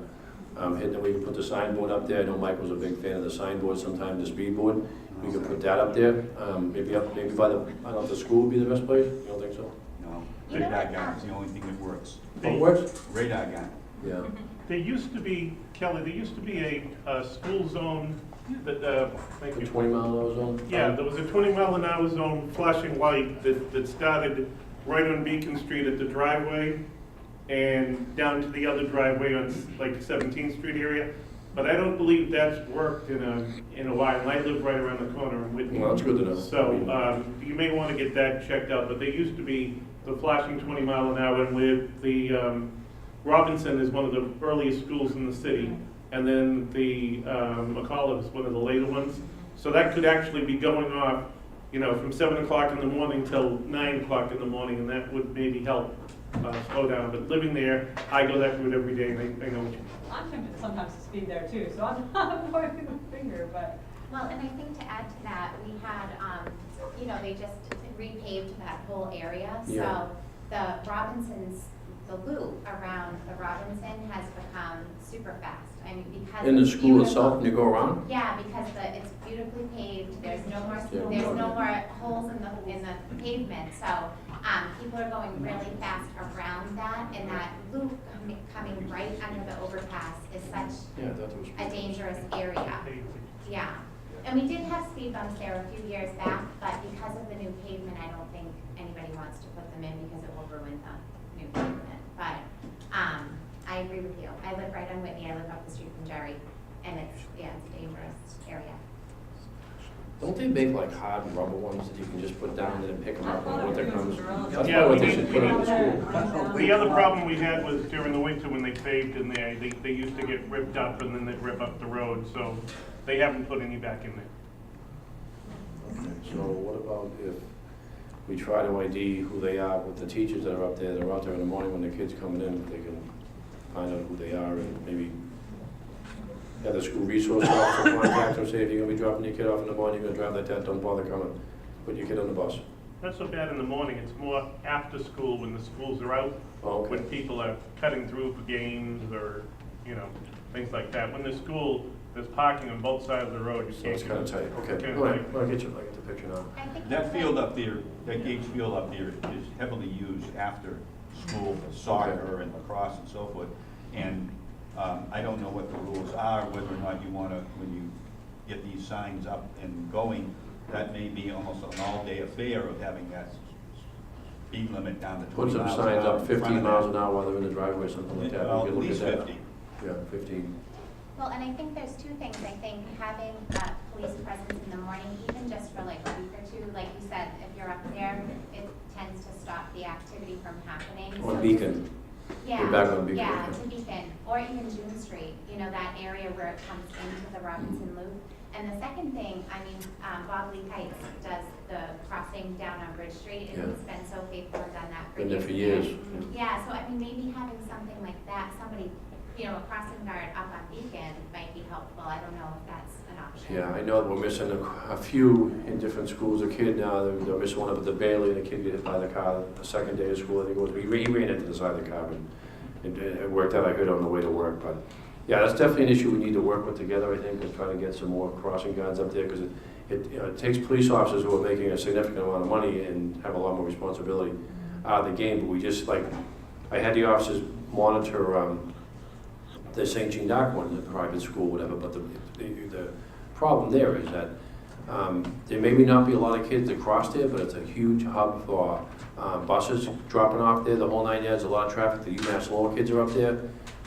hitting it. We can put the signboard up there. I know Michael's a big fan of the signboard, sometimes the speed board. We could put that up there. Maybe by the, I don't know if the school would be the best place. You don't think so? No, radar gun is the only thing that works. What works? Radar gun. Yeah. There used to be, Kelly, a school zone that, thank The you. 20-mile-an-hour zone? Yeah, there was a 20-mile-an-hour zone flashing light that started right on Beacon Street at the driveway and down to the other driveway on like 17th Street area. But I don't believe that's worked in a while, and I live right around the corner in Whitney. Well, that's good to know. So you may want to get that checked out, but there used to be the flashing 20-mile-an-hour, and with the Robinson is one of the earliest schools in the city, and then the McCullough is one of the later ones. So that could actually be going off, from 7 o'clock in the morning till 9 o'clock in the morning, and that would maybe help slow down. But living there, I go that route every day, and I know what you mean. I'm tempted sometimes to speed there too, so I'm not pointing the finger, but. Well, and I think to add to that, we had, they just repaved that whole area. Yeah. So the Robinsons, the loop around the Robinson has become super fast. Because In the it's school beautiful. itself, and you go around? Yeah, because it's beautifully paved. There's no more Yeah. there's no more holes in pavement, so people are going really fast around that, and that loop coming right under the overpass is such Yeah, that was. a dangerous area. Yeah, and we did have speed bumps there a few years back, but because of the new pavement, I don't think anybody wants to put them in because it will ruin the new pavement. But I agree with you. I live right on Whitney. I live up the street from Jerry, and it's a dangerous area. Don't they make like hard rubber ones that you can just put down and then pick them up when winter comes? That's Yeah, probably what we they should put in the school. The other problem we had was during the winter when they paved in there, they used to get ripped up and then they'd rip up the road, so they haven't put any back in there. Okay, so what about if we try to ID who they are with the teachers that are up there, they're out there in the morning when the kids coming in, they can find out who they are and maybe have the school resource officer contact them, say if you're gonna be dropping your kid off in the morning, you're gonna drive like that, don't bother coming, put your kid on the bus. Not so bad in the morning, it's more after school when the schools are out, Oh, okay. when people are cutting through for games or, things like that. When there's school, there's parking on both sides of the road. You So can't it's kind of tight, okay. Kinda All right, tight. I get the picture now. I think That that's field like- up there, that Gates Field up there is heavily used after school for soccer and lacrosse and so forth. And I don't know what the rules are, whether or not you want to, when you get these signs up and going, that may be almost an all-day affair of having that speed limit down to 20 Put some miles an signs hour up, in front 15 of miles that. an hour while they're in the driveway or something like that. Well, We at can look least at that. 50. Yeah, 15. Well, and I think there's two things. I think having police presence in the morning, even just for like a week or two, like you said, if you're up there, it tends to stop the activity from happening. On So Beacon. Yeah, We're back on Beacon, yeah, okay. to Beacon, or even June Street, that area where it comes into the Robinson Loop. And the second thing, Bob Lee Heights does the crossing down on Bridge Street, and Yeah. he's been so faithful and done that for Been there years. for years. Yeah, so maybe having something like that, somebody, a crossing guard up on Beacon might be helpful. I don't know if that's an option. Yeah, I know that we're missing a few in different schools. A kid now, they're missing one up at the Bailey, and the kid get hit by the car the second day of school. I think it was, he ran into the side of the car, and it worked out. I heard on the way to work, but yeah, that's definitely an issue we need to work with together, I think, and try to get some more crossing guards up there, because it takes police officers who are making a significant amount of money and have a lot more responsibility out of the game, but we just, I had the officers monitor the St. Jean d'Arc one, the private school, whatever, but the problem there is that there may not be a lot of kids that cross there, but it's a huge hub for buses dropping off there, the whole 9 yards, a lot of traffic, the UMass Lowell kids are up there,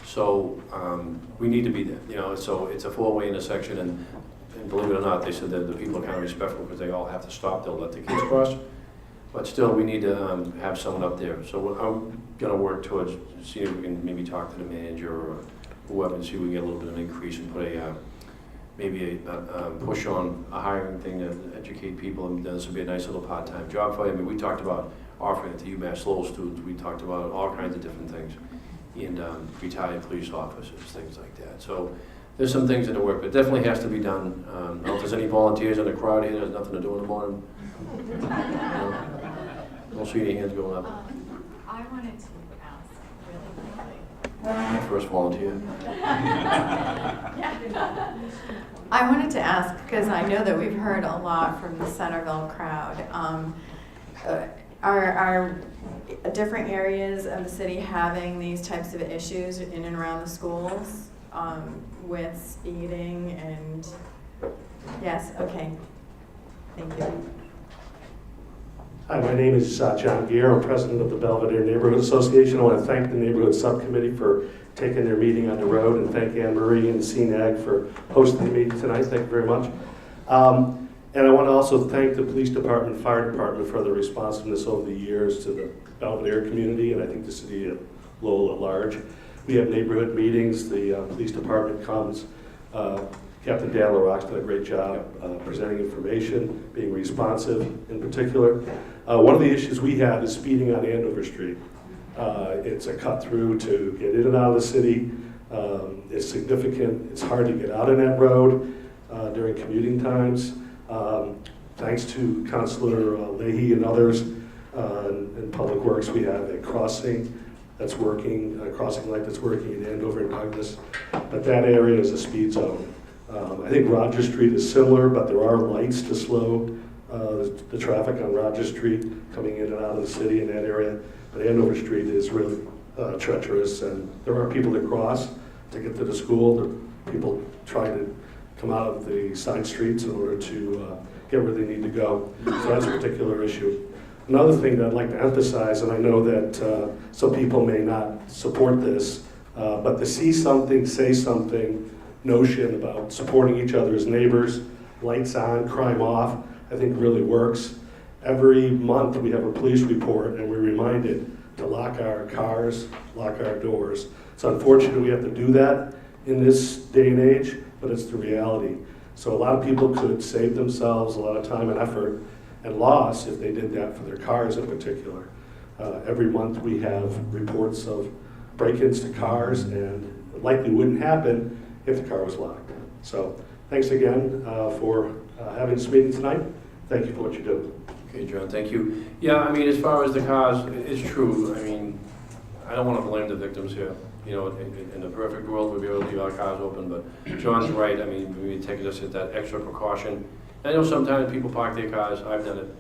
so we need to be there, so it's a four-way intersection, and believe it or not, they said that the people are kind of respectful because they all have to stop, they'll let the kids cross, but still, we need to have someone up there, so I'm gonna work towards seeing if we can maybe talk to the manager or whoever and see if we can get a little bit of an increase and put maybe a push on a hiring thing to educate people, and this would be a nice little part-time job for you. We talked about offering it to UMass Lowell students, we talked about all kinds of different things, and retired police officers, things like that. So there's some things in the work, but it definitely has to be done. I don't know if there's any volunteers in the crowd here, there's nothing to do in the morning. Don't see any hands going up. I wanted to ask really quickly. First volunteer. I wanted to ask, because I know that we've heard a lot from the Centerville crowd. Are different areas of the city having these types of issues in and around the schools with speeding and, yes, okay, thank you. Hi, my name is John Gear. I'm president of the Belvedere Neighborhood Association. I want to thank the neighborhood subcommittee for taking their meeting on the road, and thank Anne Marie and CNAG for hosting the meeting tonight. Thank you very much. And I want to also thank the police department, fire department for their responsiveness over the years to the Belvedere community, and I think the city of Lowell at large. We have neighborhood meetings. The police department comes. Captain Dan LaRock's done a great job presenting information, being responsive in particular. One of the issues we have is speeding on Andover Street. It's a cut through to get in and out of the city. It's significant. It's hard to get out on that road during commuting times. Thanks to Councilor Leahy and others in Public Works, we have a crossing that's working, a crossing light that's working in Andover and Douglas, but that area is a speed zone. I think Roger Street is similar, but there are lights to slow the traffic on Rogers Street coming in and out of the city in that area. But Andover Street is really treacherous, and there are people that cross to get to the school. The people try to come out of the side streets in order to get where they need to go. So that's a particular issue. Another thing that I'd like to emphasize, and I know that some people may not support this, but the see something, say something notion about supporting each other as neighbors, lights on, crime off, I think really works. Every month we have a police report and we're reminded to lock our cars, lock our doors. It's unfortunate we have to do that in this day and age, but it's the reality. So a lot of people could save themselves a lot of time and effort and loss if they did that for their cars in particular. Every month we have reports of break-ins to cars, and it likely wouldn't happen if the car was locked. So thanks again for having this meeting tonight. Thank you for what you do. Okay, John, thank you. Yeah, I mean, as far as the cars, it's true. I mean, I don't want to blame the victims here. You know, in the perfect world, we'd be able to leave our cars open, but John's right. I mean, we take just that extra precaution. I know sometimes people park their cars. I've done it.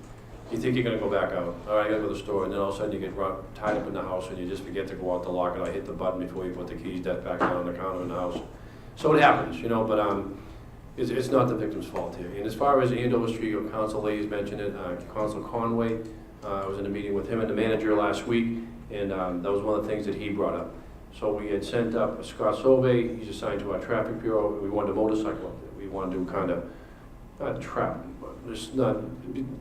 You think you're going to go back out. All right, I got to go to the store, and then all of a sudden you get tied up in the house, and you just forget to go out to lock it. I hit the button before you put the keys back down on the counter in the house. So it happens, you know, but it's not the victim's fault here. And as far as Andover Street, your council ladies mentioned it, Council Conway, I was in a meeting with him and the manager last week, and that was one of the things that he brought up. So we had sent up Scott Solvay, he's assigned to our traffic bureau. We wanted a motorcycle up there. We wanted to kind of, not trap, but just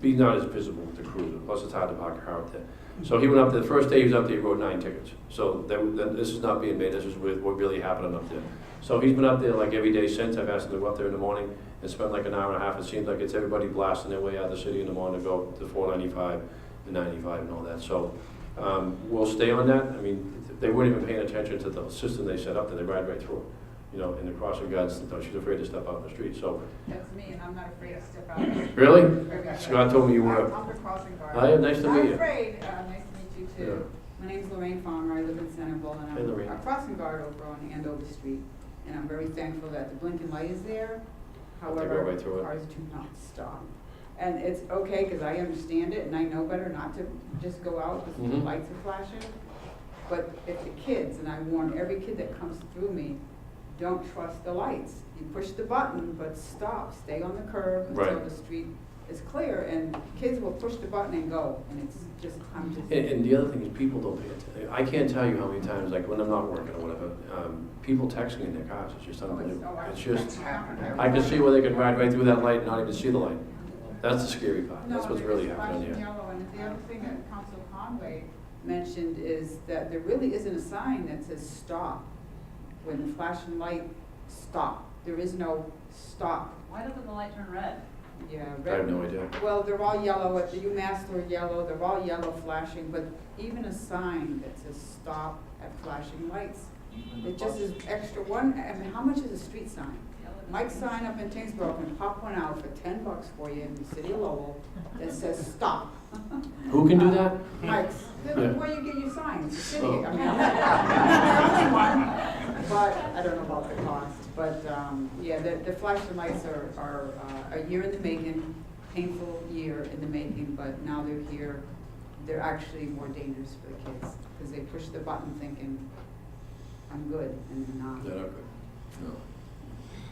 be not as visible with the cruiser. Plus it's hard to park a car up there. So he went up there, the first day he was up there, he wrote 9 tickets. So this is not being made, this is what really happening up there. So he's been up there like every day since. I've asked him to go up there in the morning and spend like an hour and a half. It seems like it's everybody blasting their way out of the city in the morning to go to 495 and 95 and all that. So we'll stay on that. I mean, they weren't even paying attention to the system they set up there. They ride right through it. You know, and the crossing guards, she's afraid to step out in the street. So That's me, and I'm not afraid to step out. really? Okay. Scott told me you were. I'm the crossing guard. Hi, nice to meet you. I'm afraid. Nice to meet you too. My name's Lorraine Farmer. I live in Centerville, and Hey, Lorraine. I'm a crossing guard over on Andover Street. And I'm very thankful that the blinking light is there. However, right through it. cars do not stop. And it's okay, because I understand it, and I know better not to just go out because the lights are flashing. But if the kids, and I warn every kid that comes through me, don't trust the lights. You push the button, but stop, stay on the curb until the street is clear, and kids will push the button and go, and it's just, I'm just. And the other thing is people don't pay attention. I can't tell you how many times, like when I'm not working or whatever, people text me in their cars. It's just unbelievable. It's just, I can see where they could ride right through that light and not even see the light. That's the scary part. That's what's really happening here. Yellow. And the other thing that Council Conway mentioned is that there really isn't a sign that says stop. When the flashing light, stop. There is no stop. Why doesn't the light turn red? Yeah, I have no idea. Well, they're all yellow, at the UMass they're yellow, they're all yellow flashing, but even a sign that says stop at flashing lights, it just is extra one. I mean, how much is a street sign? Mike's sign up in Tingsboro can pop one out for $10 for you in the city of Lowell that says stop. Who can do that? Mike's, Yeah. where you get your signs, the city, Oh. I mean, I'm not the only one, but I don't know about the cost. But, yeah, the flashing lights are a year in the making, painful year in the making, but now they're here. They're actually more dangerous for the kids, because they push the button thinking, I'm good, and they're not. They're not good. No.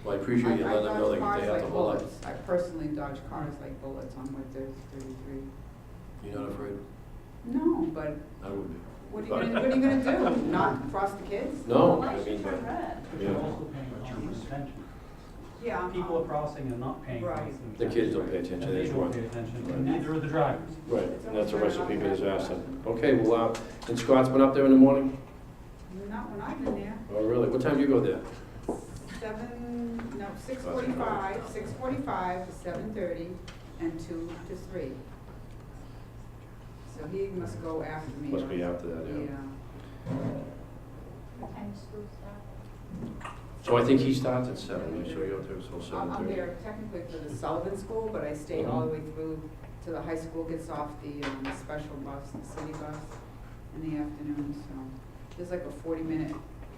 Well, I appreciate you letting them know that they have to hold up. I personally dodge cars like bullets on my 33. You're not afraid? No, but I would be. what are you gonna do? Not cross the kids? No, I mean, but, You're yeah. also paying attention. Yeah. People are crossing and not paying. Right. The kids don't pay attention, And they they just don't run. pay attention, and neither are the drivers. Right, and that's a recipe for disaster. Okay, well, and Scott's been up there in the morning? Not when I've been there. Oh, really? What time do you go there? 6:45 to 7:30, and 2 to 3. So he must go after me. Must be after that, yeah. So I think he starts at 7, so you're there till I'm 7:30. there technically for the Sullivan School, but I stay all the way through till the high school gets off the special bus, the city bus, in the afternoon. So there's like a 40-minute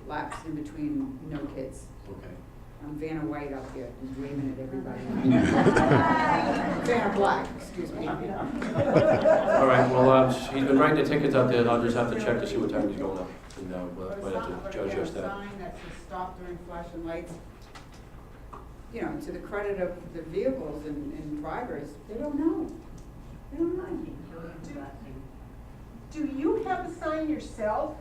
lapse in between no kids. Okay. I'm Vanna White up here, and waving at everybody. Vanna Black, excuse me. All right, well, he's been writing the tickets out there, I'll just have to check to see what time he's going up. And we'll have to judge just A that. sign that says stop during flashing lights. You know, to the credit of the vehicles and drivers, they don't know. They don't know. Do you have a sign yourself?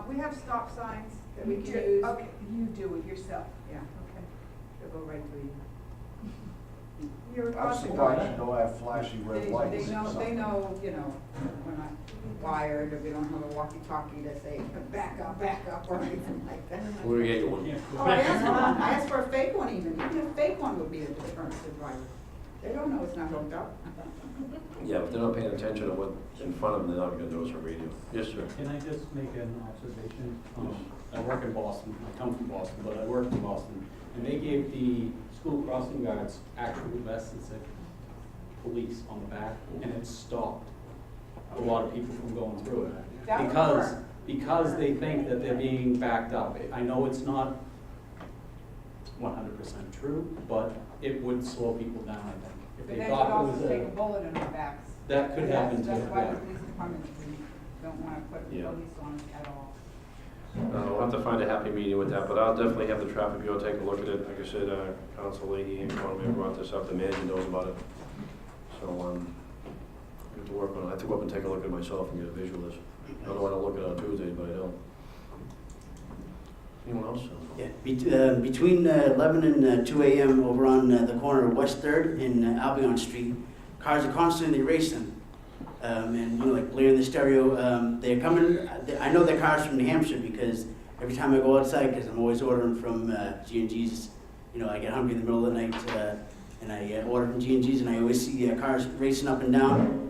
We have stop signs that we You can do- use. Okay, you do it yourself. Yeah, Okay. they'll go right to you. You're I'm awesome. surprised you don't have flashing red lights. They know, you know, when I'm wired, or we don't have a walkie-talkie to say, back up, or anything like that. We'll get you one. Oh, I asked for a fake one even a fake one would be a deterrent to drivers. They don't know it's not hooked up. Yeah, if they're not paying attention to what's in front of them, they're not gonna notice on radio. Yes, sir. Can I just make an observation? I work in Boston, I come from Boston, but I work in Boston. And they gave the school crossing guards actual vests that said police on the back, and it stopped a lot of people from going through it. That would Because they think that they're being backed up. I know it's not 100% true, but it would slow people down, I think. If But they then you thought it also was take a bullet in our backs. that could happen too, That's why yeah. the police department don't want to put Yeah. police on at all. We'll have to find a happy medium with that, but I'll definitely have the traffic bureau take a look at it. Like I said, Council Leahy and Conway brought this up, the manager knows about it. So, I have to work on it. I have to go up and take a look at it myself and get a visual of this. I don't want to look at it on Tuesdays, but I don't. Anyone else? Yeah, between 11 and 2 a.m. over on the corner of West 3rd and Albion Street, cars are constantly racing. And, you know, like blaring the stereo. They're coming, I know they're cars from New Hampshire because every time I go outside, because I'm always ordering from G&G's, you know, I get hungry in the middle of the night and I order from G&G's and I always see cars racing up and down.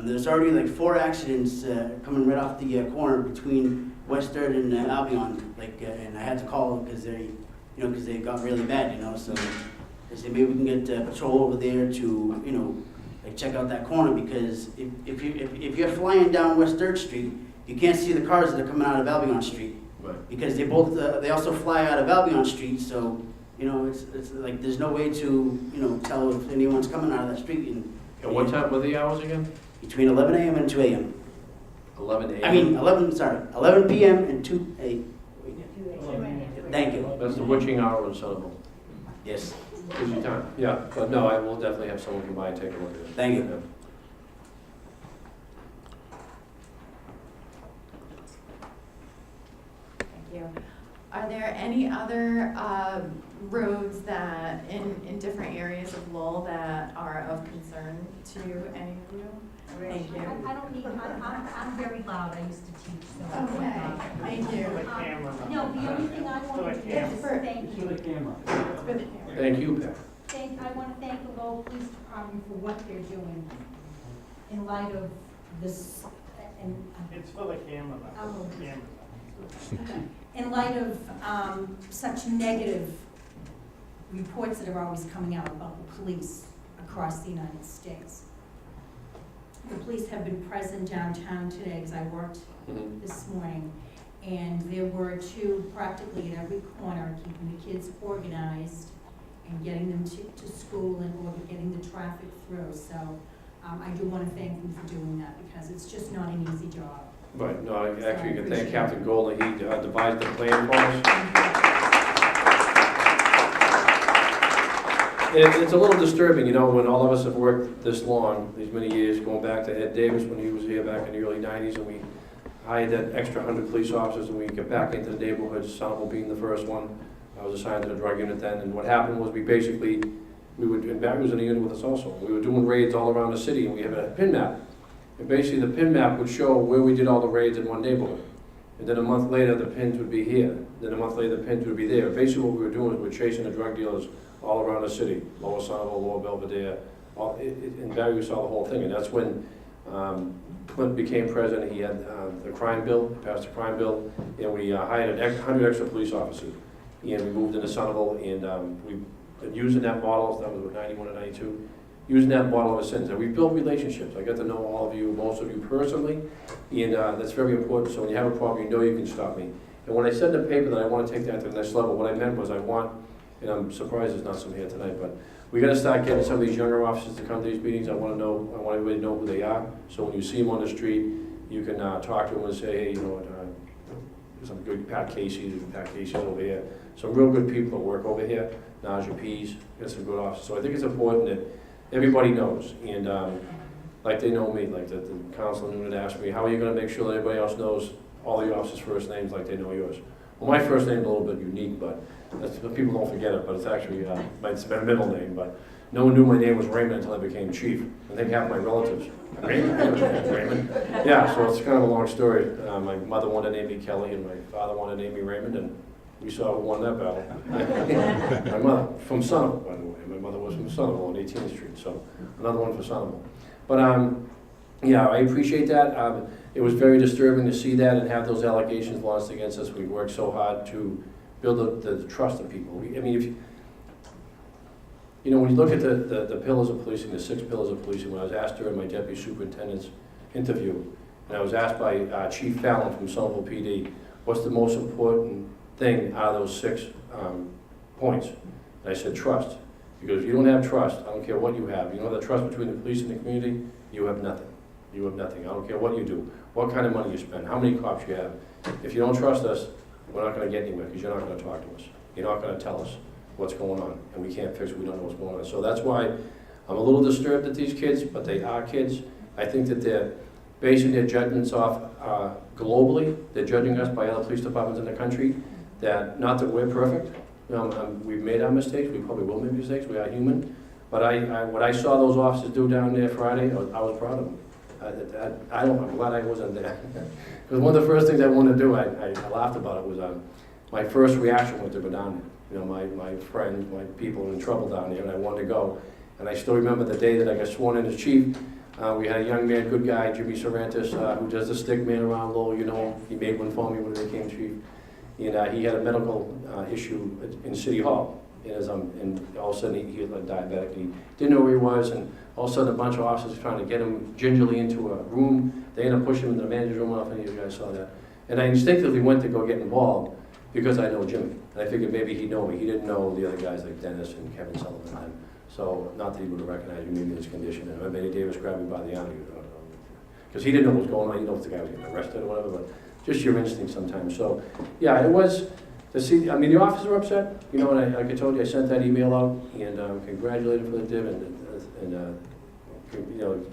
There's already like 4 accidents coming right off the corner between West 3rd and Albion, and I had to call because they got really bad, you know. So I said maybe we can get patrol over there to, you know, like check out that corner because if you're flying down West 3rd Street, you can't see the cars that are coming out of Albion Street. Right. Because they also fly out of Albion Street, so you know it's like there's no way to, you know, tell if anyone's coming out of that street. And what time were the hours again? Between 11 a.m. and 2 a.m. 11 a.m. I mean 11 p.m. and 2 a.m. Thank you. That's the witching hour in Centerville. Yes. Busy time. Yeah, but no, I will definitely have someone come by and take a look at it. Thank you. Yeah. Thank you. Are there any other roads that in different areas of Lowell that are of concern to any of you? Thank you. I don't need, I'm very loud, I used to teach, so. Okay, thank you. No, the only thing I want to do is thank you. It's for the camera. Thank you, Pat. I want to thank the Lowell Police Department for what they're doing in light of this, and. It's for the camera, Oh. camera. In light of such negative reports that are always coming out about the police across the United States. The police have been present downtown today, because I worked this morning, and there were 2 practically at every corner, keeping the kids organized and getting them to school and getting the traffic through. So I do want to thank them for doing that, because it's just not an easy job. Right, no, actually, you can thank Captain Golden, he devised the plan for us. It's a little disturbing, you know, when all of us have worked this long, these many years, going back to Ed Davis when he was here back in the early 90s, and we hired that extra 100 police officers, and we get back into the neighborhoods, Somerville being the first one. I was assigned to the drug unit then, and what happened was and Barry was in the unit with us also. We were doing raids all around the city, and we have a pin map. And basically, the pin map would show where we did all the raids in one neighborhood. And then a month later, the pins would be here. Then a month later, the pins would be there. Basically, what we were doing is we're chasing the drug dealers all around the city, Lower Somerville, Lower Belvedere, and Barry saw the whole thing. And that's when Clint became president. He had the crime bill, passed the crime bill, and we hired 100 extra police officers. And we moved into Somerville, and we've been using that model. That was 91 and 92. Using that model ever since. And we've built relationships. I got to know all of you, most of you personally, and that's very important. So when you have a problem, you know you can stop me. And when I said in the paper that I want to take that to the next level, what I meant was I want and I'm surprised there's not some here tonight, but we gotta start getting some of these younger officers to come to these meetings. I want everybody to know who they are, so when you see them on the street, you can talk to them and say, hey, you know what, some good Pat Casey's over here. Some real good people that work over here. Naja Pease, got some good officers. So I think it's important that everybody knows, and like they know me, like the council Noonan asked me, how are you gonna make sure that everybody else knows all the officers' first names like they know yours? Well, my first name's a little bit unique, but people don't forget it, but it's actually my middle name, but no one knew my name was Raymond until I became chief. I think half my relatives. Raymond? Yeah, so it's kind of a long story. My mother wanted to name me Kelly, and my father wanted to name me Raymond, and we saw who won that battle. My mother, from Somerville, by the way. My mother was from Somerville on 18th Street, so another one for Somerville. But yeah, I appreciate that. It was very disturbing to see that and have those allegations launched against us. We worked so hard to build the trust of people. I mean, if you know, when you look at the pillars of policing, the 6 pillars of policing, when I was asked during my deputy superintendent's interview, and I was asked by Chief Fallon from Somerville PD, what's the most important thing out of those 6 points? And I said, trust. Because if you don't have trust, I don't care what you have. You don't have the trust between the police and the community, you have nothing. You have nothing. I don't care what you do, what kind of money you spend, how many cops you have. If you don't trust us, we're not going to get anywhere because you're not going to talk to us. You're not going to tell us what's going on, and we can't fix it. We don't know what's going on. So that's why I'm a little disturbed at these kids, but they are kids. I think that they're basing their judgments off globally. They're judging us by other police departments in the country. That not that we're perfect. We've made our mistakes. We probably will make mistakes. We are human. But what I saw those officers do down there Friday, I was proud of them. I'm glad I wasn't there. Because one of the first things I wanted to do, I laughed about it, was my first reaction was to go down there. You know, my friends, my people were in trouble down there, and I wanted to go. And I still remember the day that I got sworn in as chief. We had a young man, good guy, Jimmy Cervantes, who does the stick man around Lowell, you know. He made one for me when I became chief. And he had a medical issue in City Hall. And all of a sudden he was diabetic. He didn't know where he was, and all of a sudden a bunch of officers trying to get him gingerly into a room. They ended up pushing him into the manager's room. I don't know if any of you guys saw that. And I instinctively went to go get involved because I know Jimmy. And I figured maybe he'd know me. He didn't know the other guys like Dennis and Kevin Sullivan. And so not that he would have recognized me in his condition. And maybe Davis grabbed me by the arm because he didn't know what was going on. He didn't know if the guy was getting arrested or whatever, but just your instinct sometimes. So yeah, it was. See, I mean, the officers were upset, you know, and like I told you, I sent that email out and congratulated for the div and you know,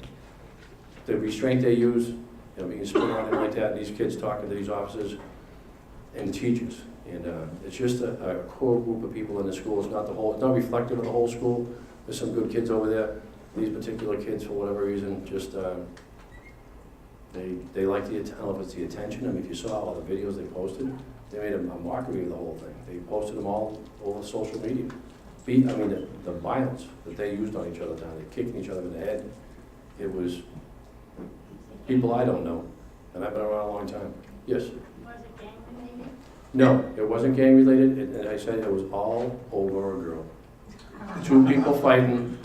the restraint they use, you know, being spit on them like that, and these kids talking to these officers and the teachers. And it's just a core group of people in the school. It's not the whole, it's not reflective of the whole school. There's some good kids over there. These particular kids, for whatever reason, just, they like the, I don't know if it's the attention. I mean, if you saw all the videos they posted, they made a mockery of the whole thing. They posted them all over social media. I mean, the violence that they used on each other down there, kicking each other in the head. It was people I don't know, and I've been around a long time. Yes? Was it gang related? No, it wasn't gang related, and I said it was all over a girl. 2 people fighting.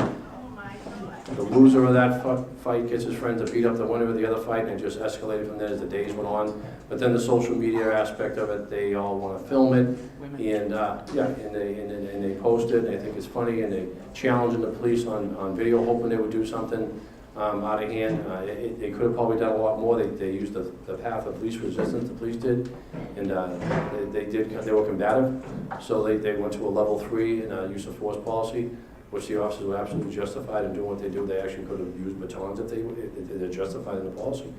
The loser of that fight gets his friend to beat up the winner of the other fight, and it just escalated from there as the days went on. But then the social media aspect of it, they all want to film it, and yeah, and they post it, and they think it's funny, and they challenging the police on video, hoping they would do something out of hand. They could have probably done a lot more. They used the path of least resistance, the police did, and they were combative, so they went to a level 3 in use of force policy, which the officers were absolutely justified in doing what they do. They actually could have used batons if they're justified in the policy.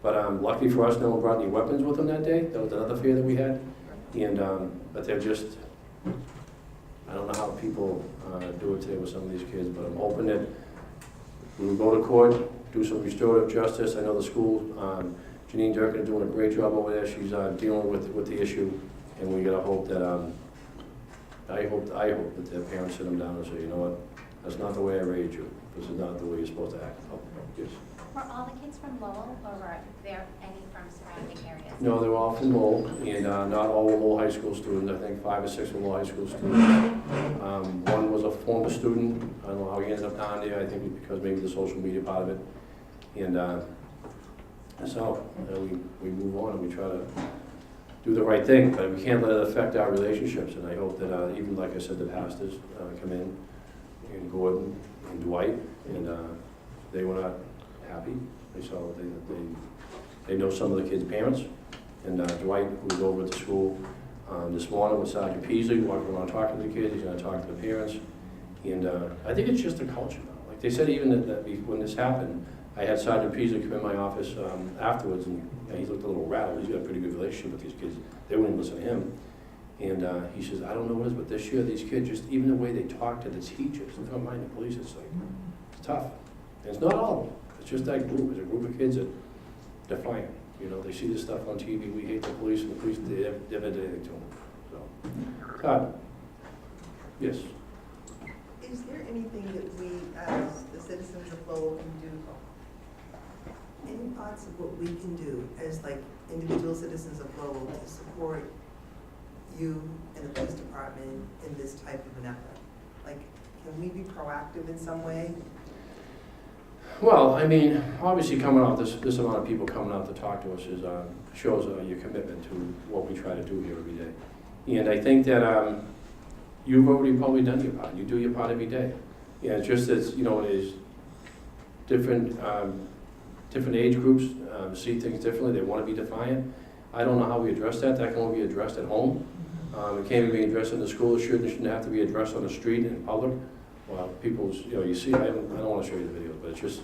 But luckily for us, no one brought any weapons with them that day. That was another fear that we had. And but they're just, I don't know how people do it today with some of these kids, but I'm hoping that we will go to court, do some restorative justice. I know the school, Janine Durkin is doing a great job over there. She's dealing with the issue, and we gotta hope that I hope that their parents sit them down and say, you know what, that's not the way I raised you. This is not the way you're supposed to act. Oh, yes. Were all the kids from Lowell, or were there any from surrounding areas? No, they were all from Lowell, and not all were Lowell High School students. I think 5 or 6 were Lowell High School students. One was a former student. I don't know how he ended up down there. I think it's because maybe the social media part of it. And so we move on and we try to do the right thing, but we can't let it affect our relationships. And I hope that even, like I said, the pastors come in, and Gordon and Dwight, and they were not happy. They saw they know some of the kids' parents, and Dwight, who was over at the school this morning with Sergeant Peasley, walking around talking to the kids. He's going to talk to the parents, and I think it's just a culture now. Like they said, even that when this happened, I had Sergeant Peasley come in my office afterwards, and he looked a little rattled. He's got a pretty good relationship with these kids. They wouldn't listen to him. And he says, I don't know what it is, but this year these kids, just even the way they talk to the teachers, never mind the police, it's like, it's tough. And it's not all of them. It's just that group. It's a group of kids that defiant. You know, they see this stuff on TV. We hate the police, and the police never did anything to them. So, Todd. Yes. Is there anything that we, as the citizens of Lowell, can do? Any thoughts of what we can do as like individual citizens of Lowell to support you and the police department in this type of an effort? Like, can we be proactive in some way? Well, I mean, obviously coming out, this amount of people coming out to talk to us is, shows your commitment to what we try to do here every day. And I think that you've already probably done your part. You do your part every day. Yeah, it's just as, you know, it is different, different age groups see things differently. They want to be defiant. I don't know how we address that. That can only be addressed at home. It can't be addressed in the school. It shouldn't have to be addressed on the street in public. Well, people's, you know, you see, I don't want to show you the videos, but it's just,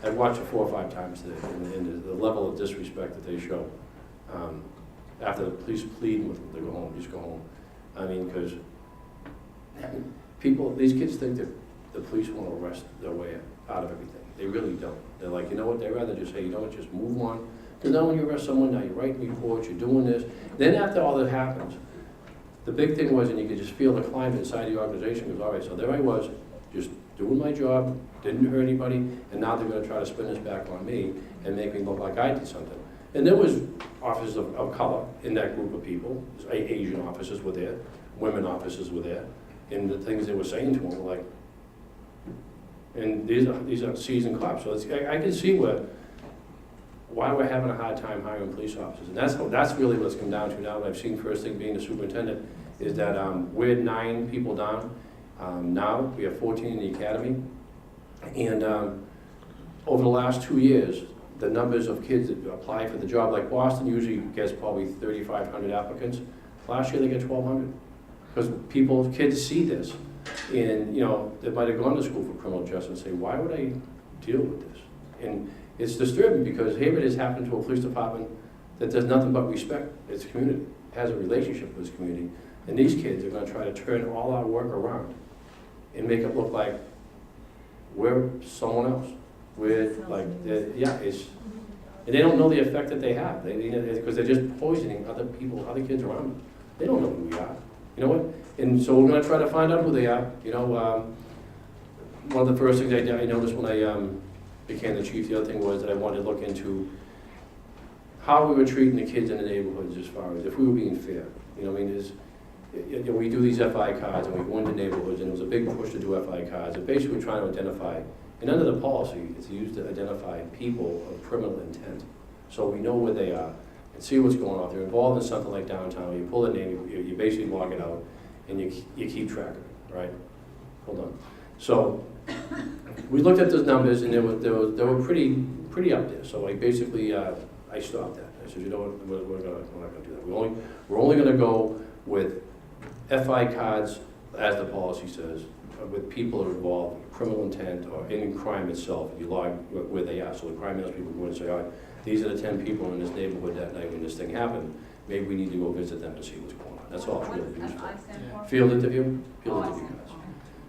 I've watched it 4 or 5 times today, and the level of disrespect that they show. After the police plead with them, they go home, just go home. I mean, because people, these kids think that the police want to arrest their way out of everything. They really don't. They're like, you know what, they'd rather just say, you know what, just move on. Because now when you arrest someone, now you're writing reports, you're doing this. Then after all that happens, the big thing was, and you could just feel the climate inside the organization, goes, all right, so there I was, just doing my job, didn't hurt anybody, and now they're going to try to spin this back on me and make me look like I did something. And there was officers of color in that group of people. Asian officers were there, women officers were there, and the things they were saying to them were like, and these are seasoned cops, so I can see why we're having a hard time hiring police officers. And that's really what's come down to now. What I've seen first thing being the superintendent is that we're 9 people down. Now we have 14 in the academy. And over the last 2 years, the numbers of kids that apply for the job, like Boston usually gets probably 3,500 applicants. Last year they get 1,200. Because kids see this. And, you know, they might have gone to school for criminal justice and say, why would I deal with this? And it's disturbing because here it is happening to a police department that does nothing but respect its community, has a relationship with its community. And these kids are going to try to turn all our work around and make it look like we're someone else. We're like, yeah, it's, and they don't know the effect that they have. Because they're just poisoning other people, other kids around them. They don't know who we are. You know what? And so we're going to try to find out who they are. You know, one of the first things I noticed when I became the chief, the other thing was that I wanted to look into how we were treating the kids in the neighborhoods as far as if we were being fair. You know, I mean, we do these FI cards and we go into neighborhoods, and it was a big push to do FI cards. And basically we're trying to identify, and under the policy, it's used to identify people of criminal intent. So we know where they are and see what's going on. If they're involved in something like downtown, you pull their name, you basically log it out, and you keep track of it, right? Hold on. So we looked at those numbers, and they were pretty up there. So I basically I stopped that. I said, you know what, we're not going to do that. We're only going to go with FI cards, as the policy says, with people who are involved in criminal intent or in crime itself. You log where they are. So the crime people go in and say, all right, these are the 10 people in this neighborhood that night when this thing happened. Maybe we need to go visit them to see what's going on. That's all it's really used for. Field interview? Field interview cards.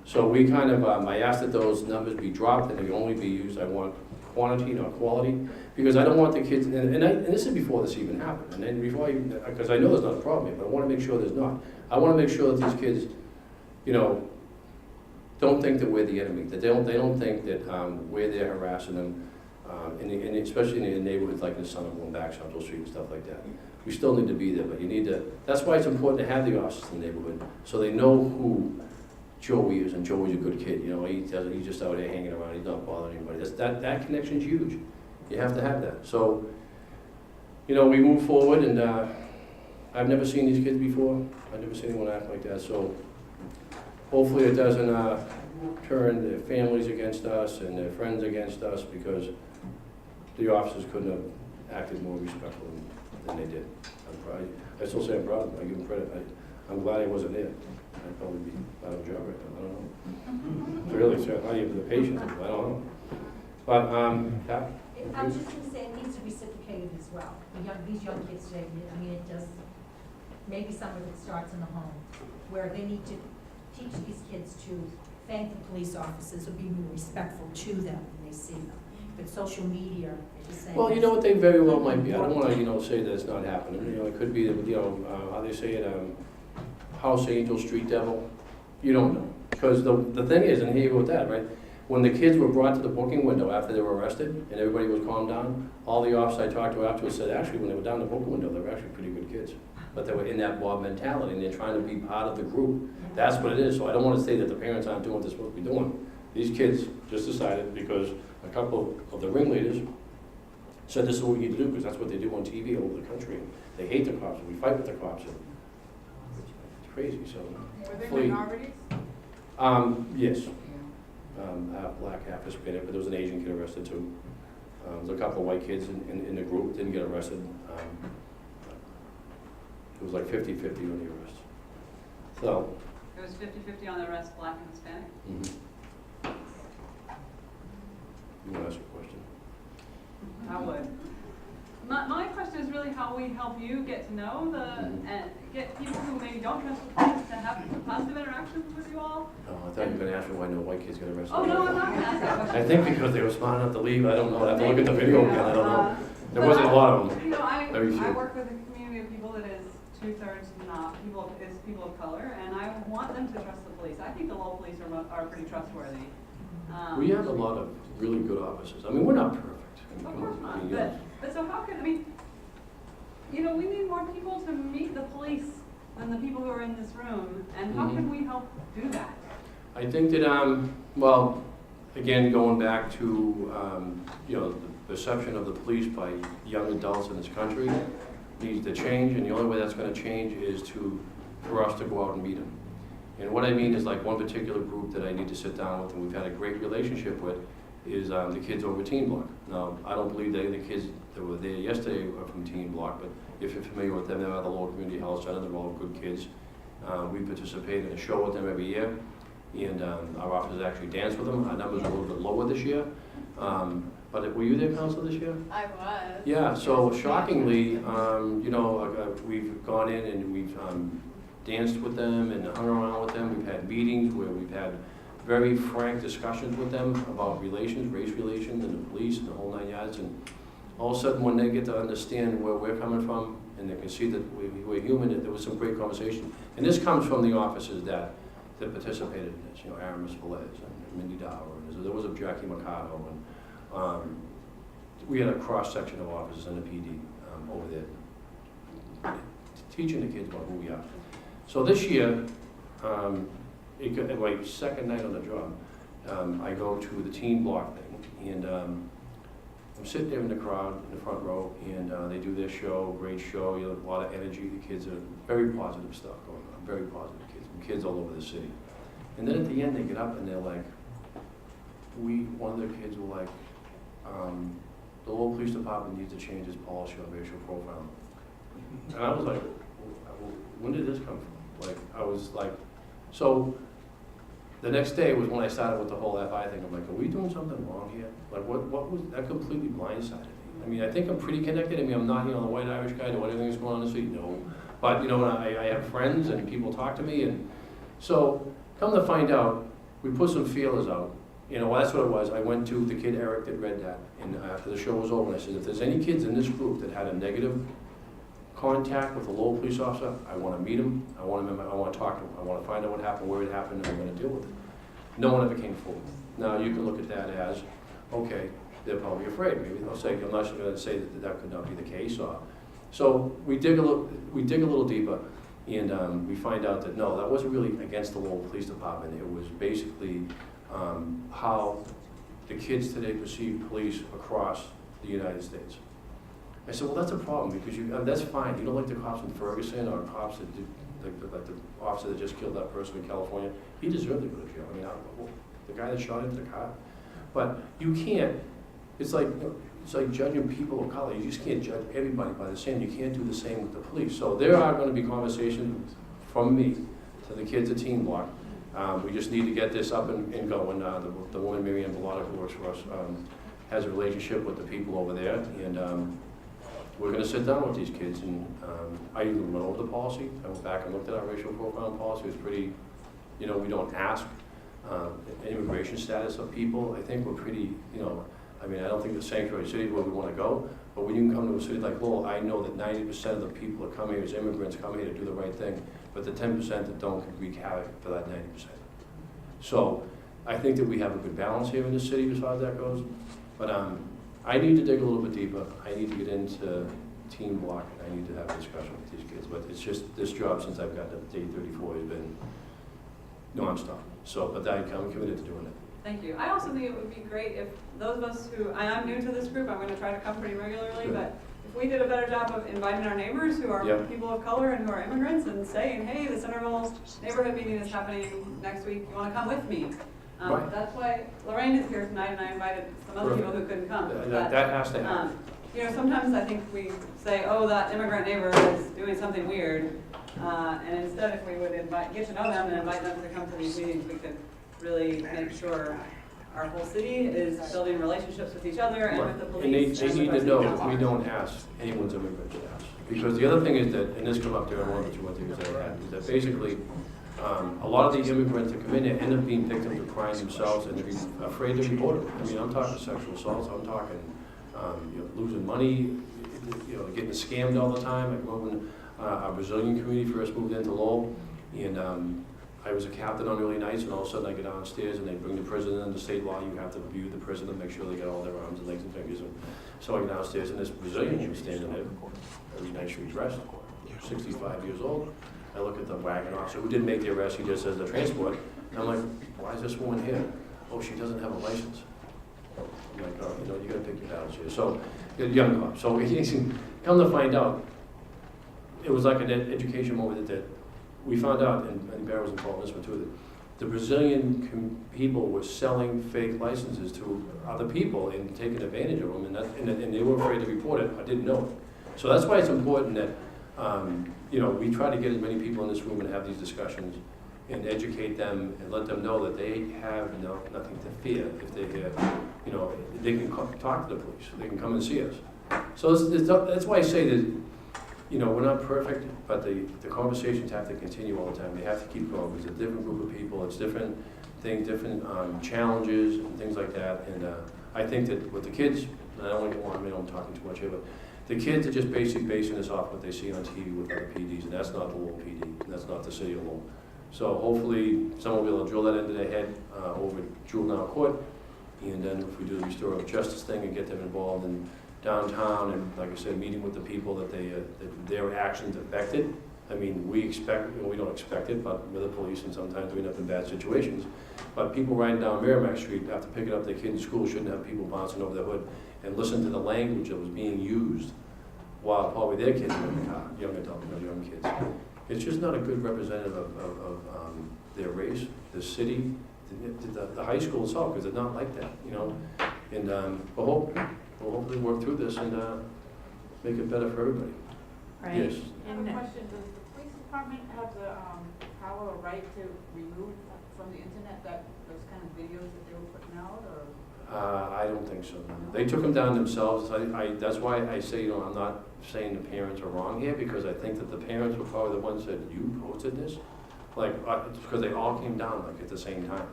So we kind of, I asked that those numbers be dropped and they only be used, I want quantity, not quality, because I don't want the kids, and this is before this even happened, and then before because I know there's not a problem here, but I want to make sure there's not. I want to make sure that these kids, you know, don't think that we're the enemy, that they don't think that we're there harassing them, and especially in neighborhoods like the Somerville and Back Central Street and stuff like that. We still need to be there, but you need to, that's why it's important to have the officers in the neighborhood, so they know who Joey is, and Joey's a good kid. You know, he's just out there hanging around. He's not bothering anybody. That connection's huge. You have to have that. So, you know, we move forward, and I've never seen these kids before. I've never seen anyone act like that, so hopefully it doesn't turn their families against us and their friends against us, because the officers couldn't have acted more respectful than they did. I'm proud. I still say I'm proud of them. I give them credit. I'm glad I wasn't there. I'd probably be out of a job right now. I don't know. Really, so I have the patience. I don't know. But, yeah. I was just gonna say, it needs to be reciprocated as well. These young kids today, I mean, it does, maybe some of it starts in the home, where they need to teach these kids to thank the police officers or be more respectful to them when they see them. But social media, as you're saying. Well, you know what, they very well might be. I don't wanna, say that it's not happening. It could be, how they say it, house angel, street devil. You don't know. Because the thing is, and here you go with that, right? When the kids were brought to the booking window after they were arrested and everybody was calmed down, all the officers I talked to afterwards said, actually, when they were down the booking window, they were actually pretty good kids. But they were in that mob mentality, and they're trying to be part of the group. That's what it is. So I don't want to say that the parents aren't doing what they're supposed to be doing. These kids just decided, because a couple of the ringleaders said this is what we need to do, because that's what they do on TV all over the country. They hate the cops, and we fight with the cops. And it's crazy, so. Were they hopefully- minorities? Yes. Half black, half Hispanic, but there was an Asian kid arrested too. There was a couple of white kids in the group, didn't get arrested. It was like 50-50 on the arrest. So. It was 50-50 on the arrest, black and Hispanic? You want to ask a question? I would. My question is really how we help you get to know and get people who maybe don't trust the police to have positive interactions with you all. Oh, I thought you were going to ask me why no white kids get arrested. Oh, no, I'm not going to ask that question. I think because they were smart enough to leave. I don't know. I have to look at the video again. I don't know. There wasn't a lot of them. You know, Very few. I work with a community of people that is 2/3 not people of color, and I want them to trust the police. I think the Lowell police are pretty trustworthy. We have a lot of really good officers. I mean, we're not perfect. Of course not. But so how can, we need more people to meet the police than the people who are in this room, and how can we help do that? I think that, well, again, going back to, the perception of the police by young adults in this country needs to change, and the only way that's going to change is for us to go out and meet them. And what I mean is, like, one particular group that I need to sit down with and we've had a great relationship with is the kids over Teen Block. Now, I don't believe the kids that were there yesterday are from Teen Block, but if you're familiar with them, they're at the Lowell Community Health Center. They're all good kids. We participate in a show with them every year, and our officers actually dance with them. Our numbers are a little bit lower this year. But were you there, Counselor, this year? I was. Yeah, so shockingly, we've gone in and we've danced with them and hung around with them. We've had meetings where we've had very frank discussions with them about relations, race relations, and the police and the whole 9 yards. And all of a sudden, when they get to understand where we're coming from and they can see that we're human, there was some great conversation. And this comes from the officers that participated in this, Aramis Velez and Mindy Dower, and there was a Jackie Mercado, and we had a cross-section of officers in the PD over there teaching the kids about who we are. So this year, at my second night on the job, I go to the Teen Block thing, and I'm sitting there in the crowd, in the front row, and they do their show, great show, a lot of energy. The kids are very positive stuff going on, very positive kids all over the city. And then at the end, they get up and they're like, one of the kids were like, the Lowell Police Department needs to change its policy on racial profiling. And I was like, when did this come from? I was like, so the next day was when I started with the whole FI thing. I'm like, are we doing something wrong here? Like, what was that? Completely blindsided me. I mean, I think I'm pretty connected. I mean, I'm not, the white Irish guy, know everything that's going on in the street, no. But, I have friends and people talk to me, and so come to find out, we put some feelers out. That's what it was. I went to the kid Eric that read that, and after the show was over, and I said, if there's any kids in this group that had a negative contact with a Lowell police officer, I want to meet him, I want to talk to him, I want to find out what happened, where it happened, and I'm going to deal with it. No one ever came forward. Now, you can look at that as, okay, they're probably afraid. Maybe they'll say, I'm not going to say that could not be the case. So we dig a little deeper, and we find out that no, that wasn't really against the Lowell Police Department. It was basically how the kids today perceive police across the United States. I said, well, that's a problem, because that's fine, you don't like the cops in Ferguson, or cops that did, like the officer that just killed that person in California, he deserved to go to jail. I mean, the guy that shot into the car. But you can't, it's like judging people of color, you just can't judge everybody by the same, you can't do the same with the police. So there are gonna be conversations from me to the kids at Team Block. We just need to get this up and going. The woman, Mary Ann Bellotta, who works for us, has a relationship with the people over there, and we're going to sit down with these kids, and I even went over the policy. I went back and looked at our racial profiling policy. It's pretty, we don't ask immigration status of people. I think we're pretty, I mean, I don't think the sanctuary city is where we want to go, but when you can come to a city like Lowell, I know that 90% of the people that come here as immigrants come here to do the right thing, but the 10% that don't can wreak havoc for that 90%. So I think that we have a good balance here in the city as far as that goes, but I need to dig a little bit deeper. I need to get into Team Block, and I need to have a discussion with these kids, but it's just, this job since I've gotten to day 34 has been nonstop. So, but I'm committed to doing it. Thank you. I also think it would be great if those of us who, and I'm new to this group, I'm going to try to come pretty regularly, Good. but if we did a better job of inviting our neighbors who are people of color and who are immigrants and saying, hey, the Centerville neighborhood meeting is happening next week, you want to come with me? Right. That's why Lorraine is here tonight, and I invited some other people who couldn't come. That has to happen. Sometimes I think we say, oh, that immigrant neighbor is doing something weird, and instead if we would get to know them and invite them to come to these meetings, we could really make sure our whole city is building relationships with each other and with the police. And they need to know that we don't ask anyone's immigrant status. Because the other thing is that, and this come up there, one of the two things that I had, is that basically a lot of the immigrants that come in there end up being victims of crime themselves, and they're afraid to report it. I mean, I'm talking sexual assaults, I'm talking losing money, getting scammed all the time. I remember when our Brazilian community first moved into Lowell, and I was a captain on early nights, and all of a sudden I get downstairs and they bring the prisoner in. The state law, you have to view the prisoner, make sure they got all their arms and legs and fingers. And so I get downstairs, and this Brazilian was standing there, very nicely dressed, 65 years old. I look at the wagon officer who didn't make the arrest, he just says the transport. And I'm like, why is this woman here? Oh, she doesn't have a license. I'm like, oh, you gotta pick your battles here. So, young cop. So come to find out, it was like an education moment that we found out, and Barry was involved in this one too, that the Brazilian people were selling fake licenses to other people and taking advantage of them, and they were afraid to report it. I didn't know it. So that's why it's important that we try to get as many people in this room and have these discussions and educate them and let them know that they have nothing to fear if they're here. They can talk to the police. They can come and see us. So that's why I say that, we're not perfect, but the conversations have to continue all the time. They have to keep going. It's a different group of people. It's different things, different challenges and things like that. And I think that with the kids, and I don't want to get on, I'm talking too much here, but the kids are just basing this off what they see on TV with other PDs, and that's not the Lowell PD, and that's not the city of Lowell. So hopefully someone will be able to drill that into their head over juvenile court, and then if we do the restorative justice thing and get them involved in downtown, and like I said, meeting with the people that their actions affected. I mean, we don't expect it, but we're the police, and sometimes we end up in bad situations. But people riding down Merrimack Street after picking up their kids in school shouldn't have people bouncing over their hood and listen to the language that was being used while probably their kids were in the car, young adults, young kids. It's just not a good representative of their race, the city, the high school itself, because they're not like that, And we'll hopefully work through this and make it better for everybody. Right. Yes. I have a question. Does the police department have the power or right to remove from the internet those kind of videos that they were putting out, or? I don't think so. They took them down themselves. That's why I say, I'm not saying the parents are wrong here, because I think that the parents were probably the ones that you posted this, because they all came down at the same time.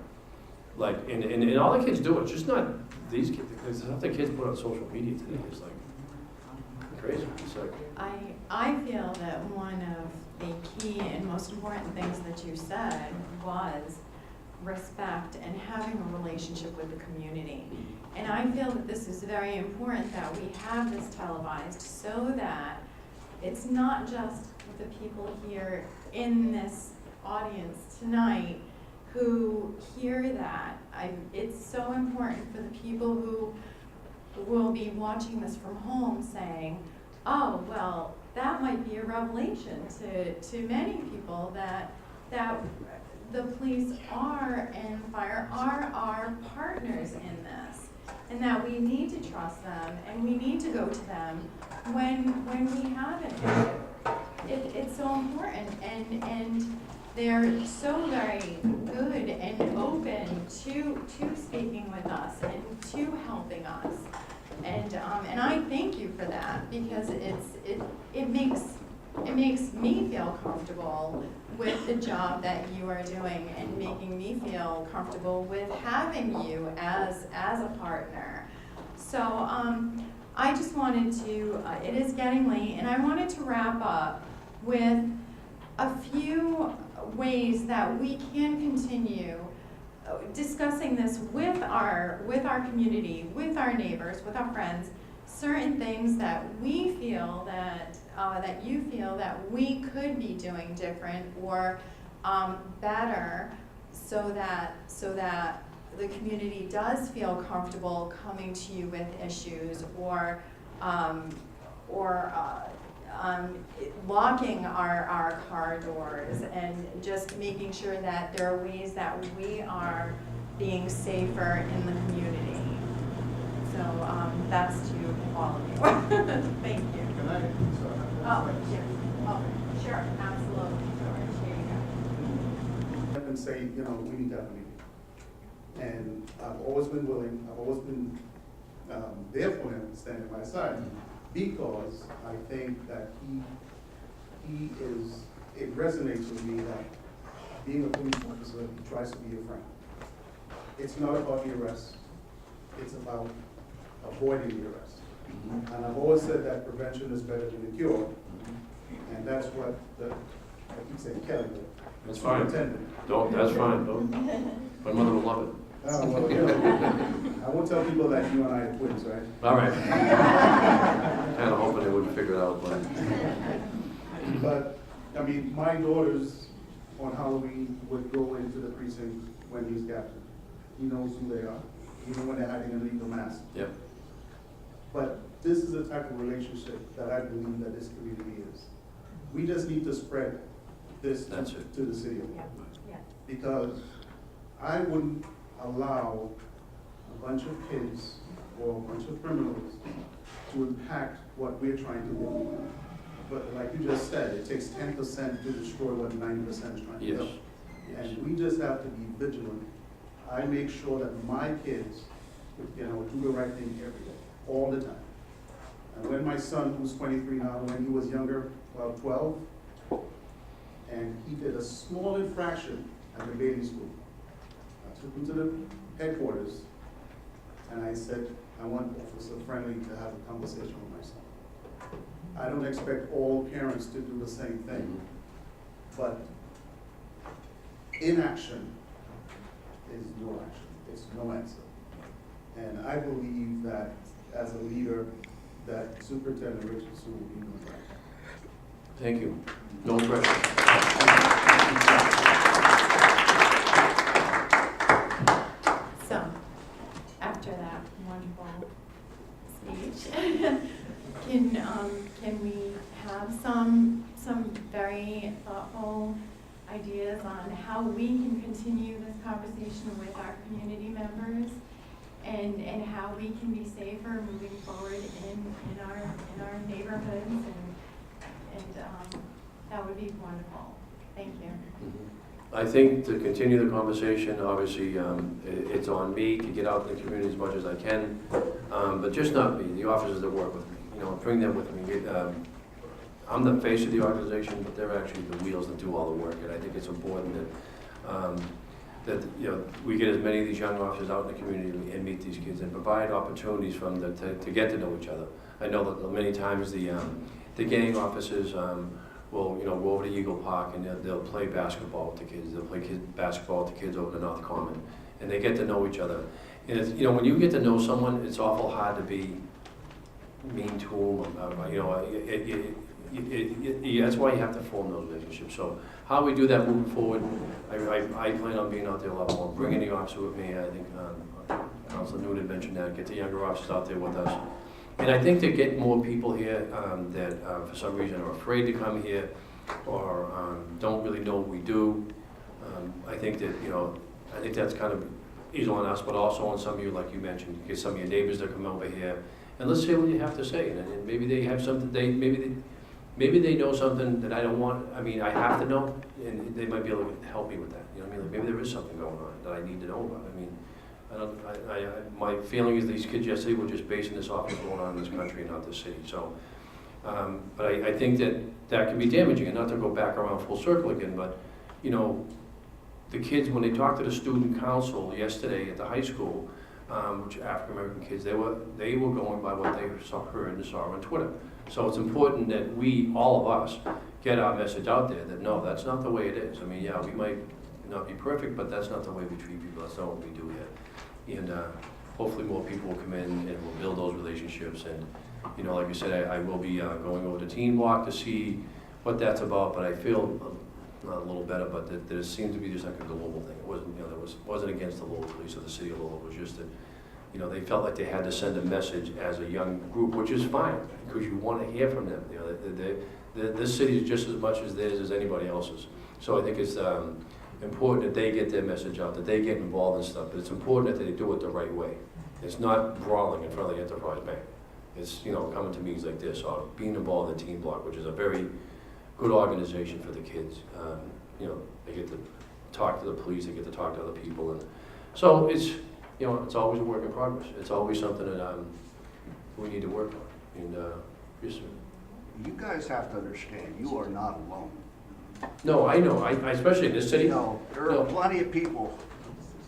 And all the kids do it. It's just not these kids. Because stuff the kids put on social media today is crazy. It's I feel that one of the key and most important things that you said was respect and having a relationship with the community. And I feel that this is very important that we have this televised so that it's not just the people here in this audience tonight who hear that. It's so important for the people who will be watching this from home saying, oh, well, that might be a revelation to many people that the police and fire are our partners in this, and that we need to trust them and we need to go to them when we have an issue. It's so important, and they're so very good and open to speaking with us and to helping us. And I thank you for that, because it makes me feel comfortable with the job that you are doing, and making me feel comfortable with having you as a partner. So I just wanted to, it is getting late, and I wanted to wrap up with a few ways that we can continue discussing this with our community, with our neighbors, with our friends, certain things that we feel that you feel that we could be doing different or better, so that the community does feel comfortable coming to you with issues, or locking our car doors, and just making sure that there are ways that we are being safer in the community. So that's to all of you. Thank you. Can I? Oh, yeah. Oh, sure, absolutely. George, here you go. And say, we need to have a meeting. And I've always been willing, I've always been there for him, standing by his side, because I think that it resonates with me that being a police officer, he tries to be a friend. It's not about the arrest, it's about avoiding the arrest. And I've always said that prevention is better than the cure, and that's what I keep saying Kelly, That's fine. superintendent. That's fine. My mother will love it. Oh, well, I won't tell people that you and I are twins, right? All right. Kind of hoping they would figure it out, But, I mean, my daughters on Halloween would go into the precinct when he's captured. He knows who they are, even when they're hiding underneath the mask. Yep. But this is the type of relationship that I believe that this community is. We just need to spread this to the city. Yeah. Because I wouldn't allow a bunch of kids or a bunch of criminals to impact what we're trying to do. But like you just said, it takes 10% to destroy what 90% is trying to do. And we just have to be vigilant. I make sure that my kids, do the right thing every day, all the time. And when my son, who's 23 now, when he was younger, about 12, and he did a small infraction at the bathing school, I took him to the headquarters, and I said, I want Officer Friendly to have a conversation with my son. I don't expect all parents to do the same thing, but inaction is no action. It's no answer. And I believe that as a leader, that Superintendent Richardson will be doing that. Thank you. No pressure. So, after that wonderful speech, can we have some very thoughtful ideas on how we can continue this conversation with our community members, and how we can be safer moving forward in our neighborhoods, and that would be wonderful. Thank you. I think to continue the conversation, obviously, it's on me to get out in the community as much as I can, but just not me, the officers that work with me, bring them with me. I'm the face of the organization, but they're actually the wheels that do all the work, and I think it's important that we get as many of these young officers out in the community and meet these kids and provide opportunities for them to get to know each other. I know that many times the gang officers will go over to Eagle Park and they'll play basketball with the kids. They'll play basketball with the kids over to North Common, and they get to know each other. And it's, when you get to know someone, it's awful hard to be mean to them. That's why you have to form those relationships. So how we do that moving forward, I plan on being out there a lot more, bringing the officer with me. I think Councilor Noonan mentioned that, get the younger officers out there with us. And I think to get more people here that for some reason are afraid to come here or don't really know what we do, I think that, I think that's kind of is on us, but also on some of you, like you mentioned, get some of your neighbors that come over here, and let's hear what you have to say. And maybe they have something, maybe they know something that I don't want, I have to know, and they might be able to help me with that. You know what I mean? Like maybe there is something going on that I need to know about. My feeling is these kids yesterday were just basing this off what's going on in this country and not this city. So, but I think that can be damaging, and not to go back around full circle again, but, the kids, when they talked to the student council yesterday at the high school, which African-American kids, they were going by what they heard and saw on Twitter. So it's important that we, all of us, get our message out there that no, that's not the way it is. Yeah, we might not be perfect, but that's not the way we treat people. That's not what we do here. And hopefully more people will come in and we'll build those relationships. And like you said, I will be going over to Teen Block to see what that's about. But I feel a little better, but there seemed to be just like a global thing. It wasn't, wasn't against the Lowell police or the city of Lowell. It was just that, they felt like they had to send a message as a young group, which is fine because you want to hear from them. This city is just as much as theirs as anybody else's. So I think it's important that they get their message out, that they get involved in stuff. But it's important that they do it the right way. It's not brawling in front of the Enterprise Bank. It's coming to meetings like this or being involved in Teen Block, which is a very good organization for the kids. They get to talk to the police, they get to talk to other people, and so it's it's always a work in progress. It's always something that we need to work on. And yes, sir. You guys have to understand, you are not alone. No, I know. I especially in this city. There are plenty of people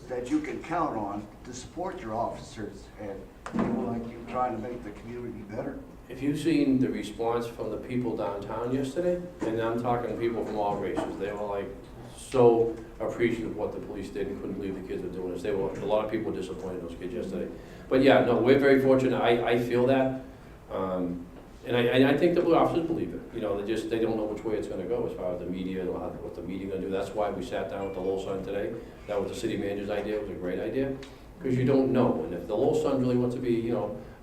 that you can count on to support your officers and people like you trying to make the community better. If you've seen the response from the people downtown yesterday, and I'm talking people from all races, they were like so appreciative of what the police did and couldn't believe the kids were doing this. A lot of people were disappointed in those kids yesterday. But yeah, no, we're very fortunate. I feel that. And I think the officers believe it. They don't know which way it's going to go as far as the media, what the media going to do. That's why we sat down with the Lowell Sun today. That was the city manager's idea. It was a great idea. Because you don't know. And if the Lowell Sun really wants to be,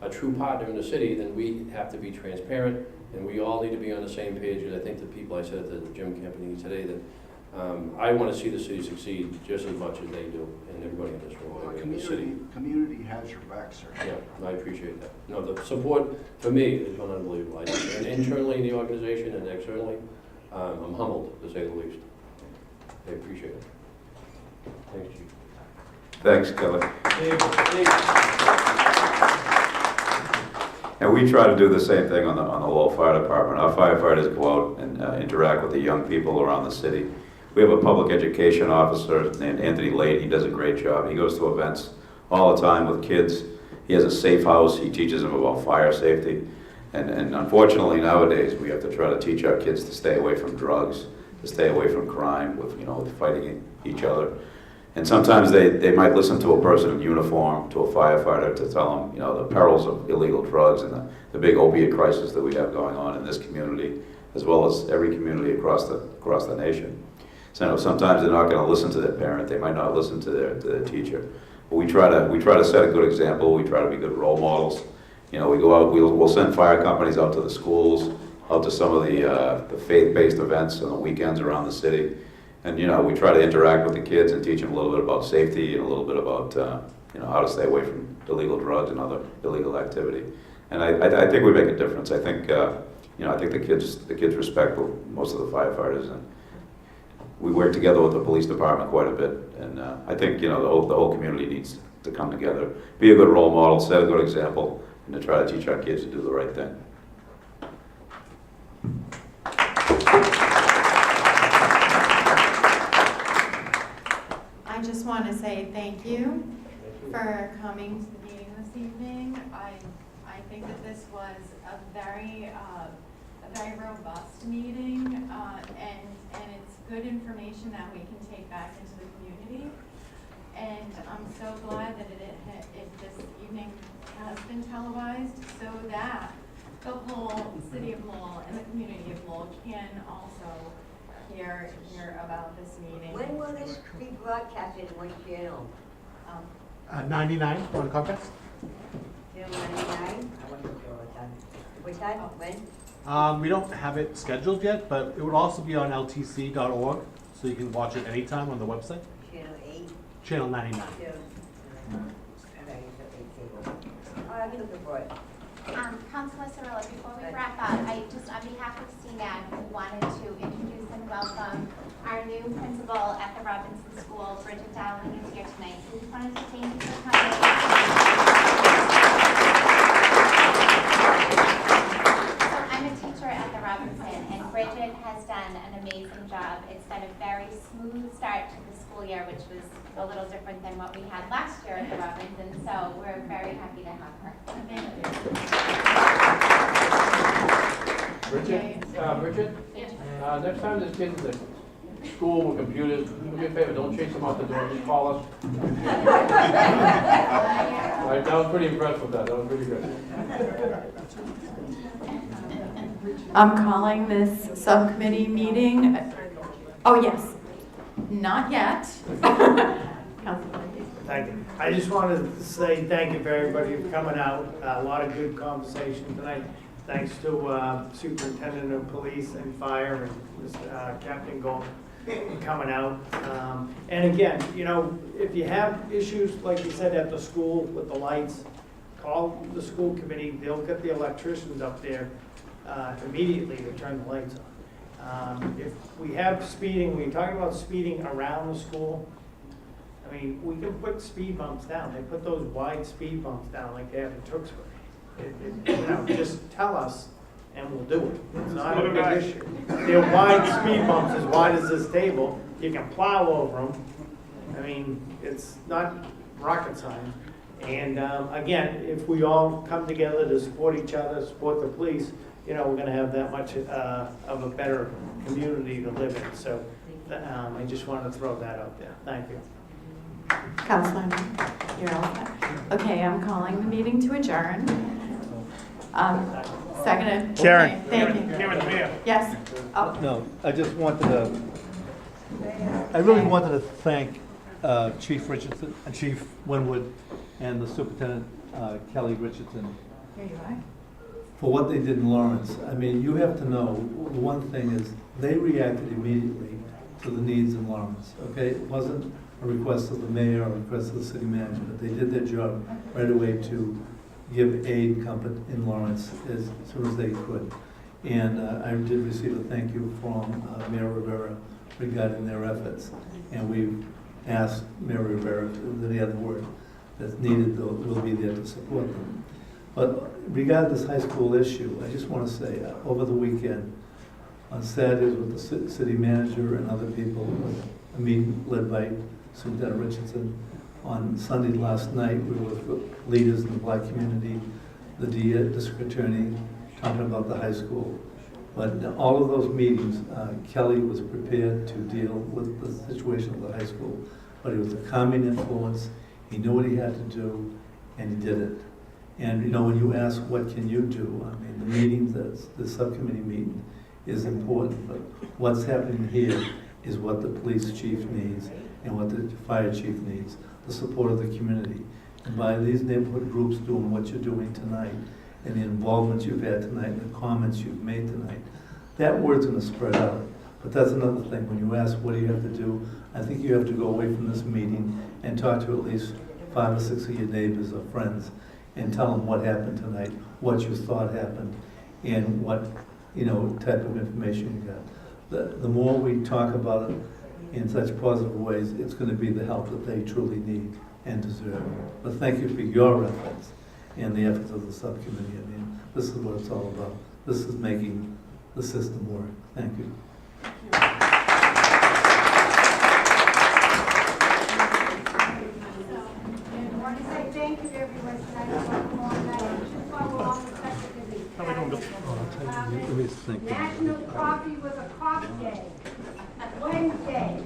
a true partner in the city, then we have to be transparent, and we all need to be on the same page. And I think the people, I said at the gym company today, that I want to see the city succeed just as much as they do, and everybody in this room, in the city. Community has your back, sir. Yeah, I appreciate that. No, the support for me has been unbelievable. And internally in the organization and externally, I'm humbled, to say the least. I appreciate it. Thanks, Chief. Thanks, Kelly. And we try to do the same thing on the Lowell Fire Department. Our firefighters go out and interact with the young people around the city. We have a public education officer named Anthony Late. He does a great job. He goes to events all the time with kids. He has a safe house. He teaches them about fire safety. And unfortunately nowadays we have to try to teach our kids to stay away from drugs, to stay away from crime, with fighting each other. And sometimes they might listen to a person in uniform, to a firefighter, to tell them, the perils of illegal drugs and the big opiate crisis that we have going on in this community, as well as every community across the nation. So sometimes they're not going to listen to their parent. They might not listen to their teacher. But we try to set a good example. We try to be good role models. We go out. We'll send fire companies out to the schools, out to some of the faith-based events on the weekends around the city. And we try to interact with the kids and teach them a little bit about safety and a little bit about how to stay away from illegal drugs and other illegal activity. And I think we make a difference. I think I think the kids respect most of the firefighters, and we work together with the police department quite a bit. And I think the whole community needs to come together, be a good role model, set a good example, and to try to teach our kids to do the right thing. I just want to say thank you for coming to the meeting this evening. I think that this was a very robust meeting, and it's good information that we can take back into the community. And I'm so glad that this evening has been televised so that the whole city of Lowell and the community of Lowell can also hear about this meeting. When will this be broadcasted and what channel? 99 on Comcast. What's that, when? We don't have it scheduled yet, but it would also be on ltc.org, so you can watch it anytime on the website. Channel 8? Channel 99. I'm looking for it. Councilor Cirillo, before we wrap up, I just, on behalf of CNAG, wanted to introduce and welcome our new principal at the Robinson School, Bridget Dowling, is here tonight. So we just wanted to thank you for coming. So I'm a teacher at the Robinson, and Bridget has done an amazing job. It's been a very smooth start to the school year, which was a little different than what we had last year at the Robinson, so we're very happy to have her. Bridget, next time there's kids at school with computers, do me a favor, don't chase them out the door, just call us. Right, that was pretty impressed with that, that was pretty good. I'm calling this subcommittee meeting. Oh, yes. Not yet. Thank you. I just wanted to say thank you for everybody for coming out. A lot of good conversation tonight. Thanks to Superintendent of Police and Fire and Captain Gold coming out. And again, you know, if you have issues, like you said, at the school with the lights, call the school committee. They'll get the electricians up there immediately to turn the lights on. If we have speeding, we're talking about speeding around the school. I mean, we can put speed bumps down. They put those wide speed bumps down like they have in Tewksbury. You know, just tell us and we'll do it. It's not a big issue. They're wide speed bumps as wide as this table. You can plow over them. I mean, it's not rocket science. And again, if we all come together to support each other, support the police, you know, we're going to have that much of a better community to live in. So I just wanted to throw that out there. Thank you. Councilor, you're all set. Okay, I'm calling the meeting to adjourn. Seconded. Karen. Okay, thank you. Karen's mayor. Yes. Oh. No, I just wanted to, I really wanted to thank Chief Richardson, Chief Winwood, and the Superintendent Kelly Richardson Here you are. for what they did in Lawrence. I mean, you have to know, the one thing is, they reacted immediately to the needs in Lawrence, okay? It wasn't a request of the mayor or a request of the city manager, but they did their job right away to give aid and comfort in Lawrence as soon as they could. And I did receive a thank you from Mayor Rivera regarding their efforts. And we've asked Mayor Rivera if there's any other work that's needed, we'll be there to support them. But regarding this high school issue, I just want to say, over the weekend, on Saturdays with the city manager and other people, a meeting led by Superintendent Richardson. On Sunday last night, we were with leaders in the black community, the district attorney, talking about the high school. But in all of those meetings, Kelly was prepared to deal with the situation of the high school. But he was a calming influence. He knew what he had to do, and he did it. And you know, when you ask what can you do, I mean, the meetings, the subcommittee meeting is important, but what's happening here is what the police chief needs and what the fire chief needs, the support of the community. And by these neighborhood groups doing what you're doing tonight, and the involvement you've had tonight, and the comments you've made tonight, that word's gonna spread out. But that's another thing, when you ask what do you have to do, I think you have to go away from this meeting and talk to at least 5 or 6 of your neighbors or friends and tell them what happened tonight, what you thought happened, and what, you know, type of information you got. The more we talk about it in such positive ways, it's going to be the help that they truly need and deserve. But thank you for your efforts and the efforts of the subcommittee. I mean, this is what it's all about. This is making the system work. Thank you. I want to say thank you to everyone tonight. How are we doing, Bill? Let me think. National Coffee with a Cough Day, Wednesday,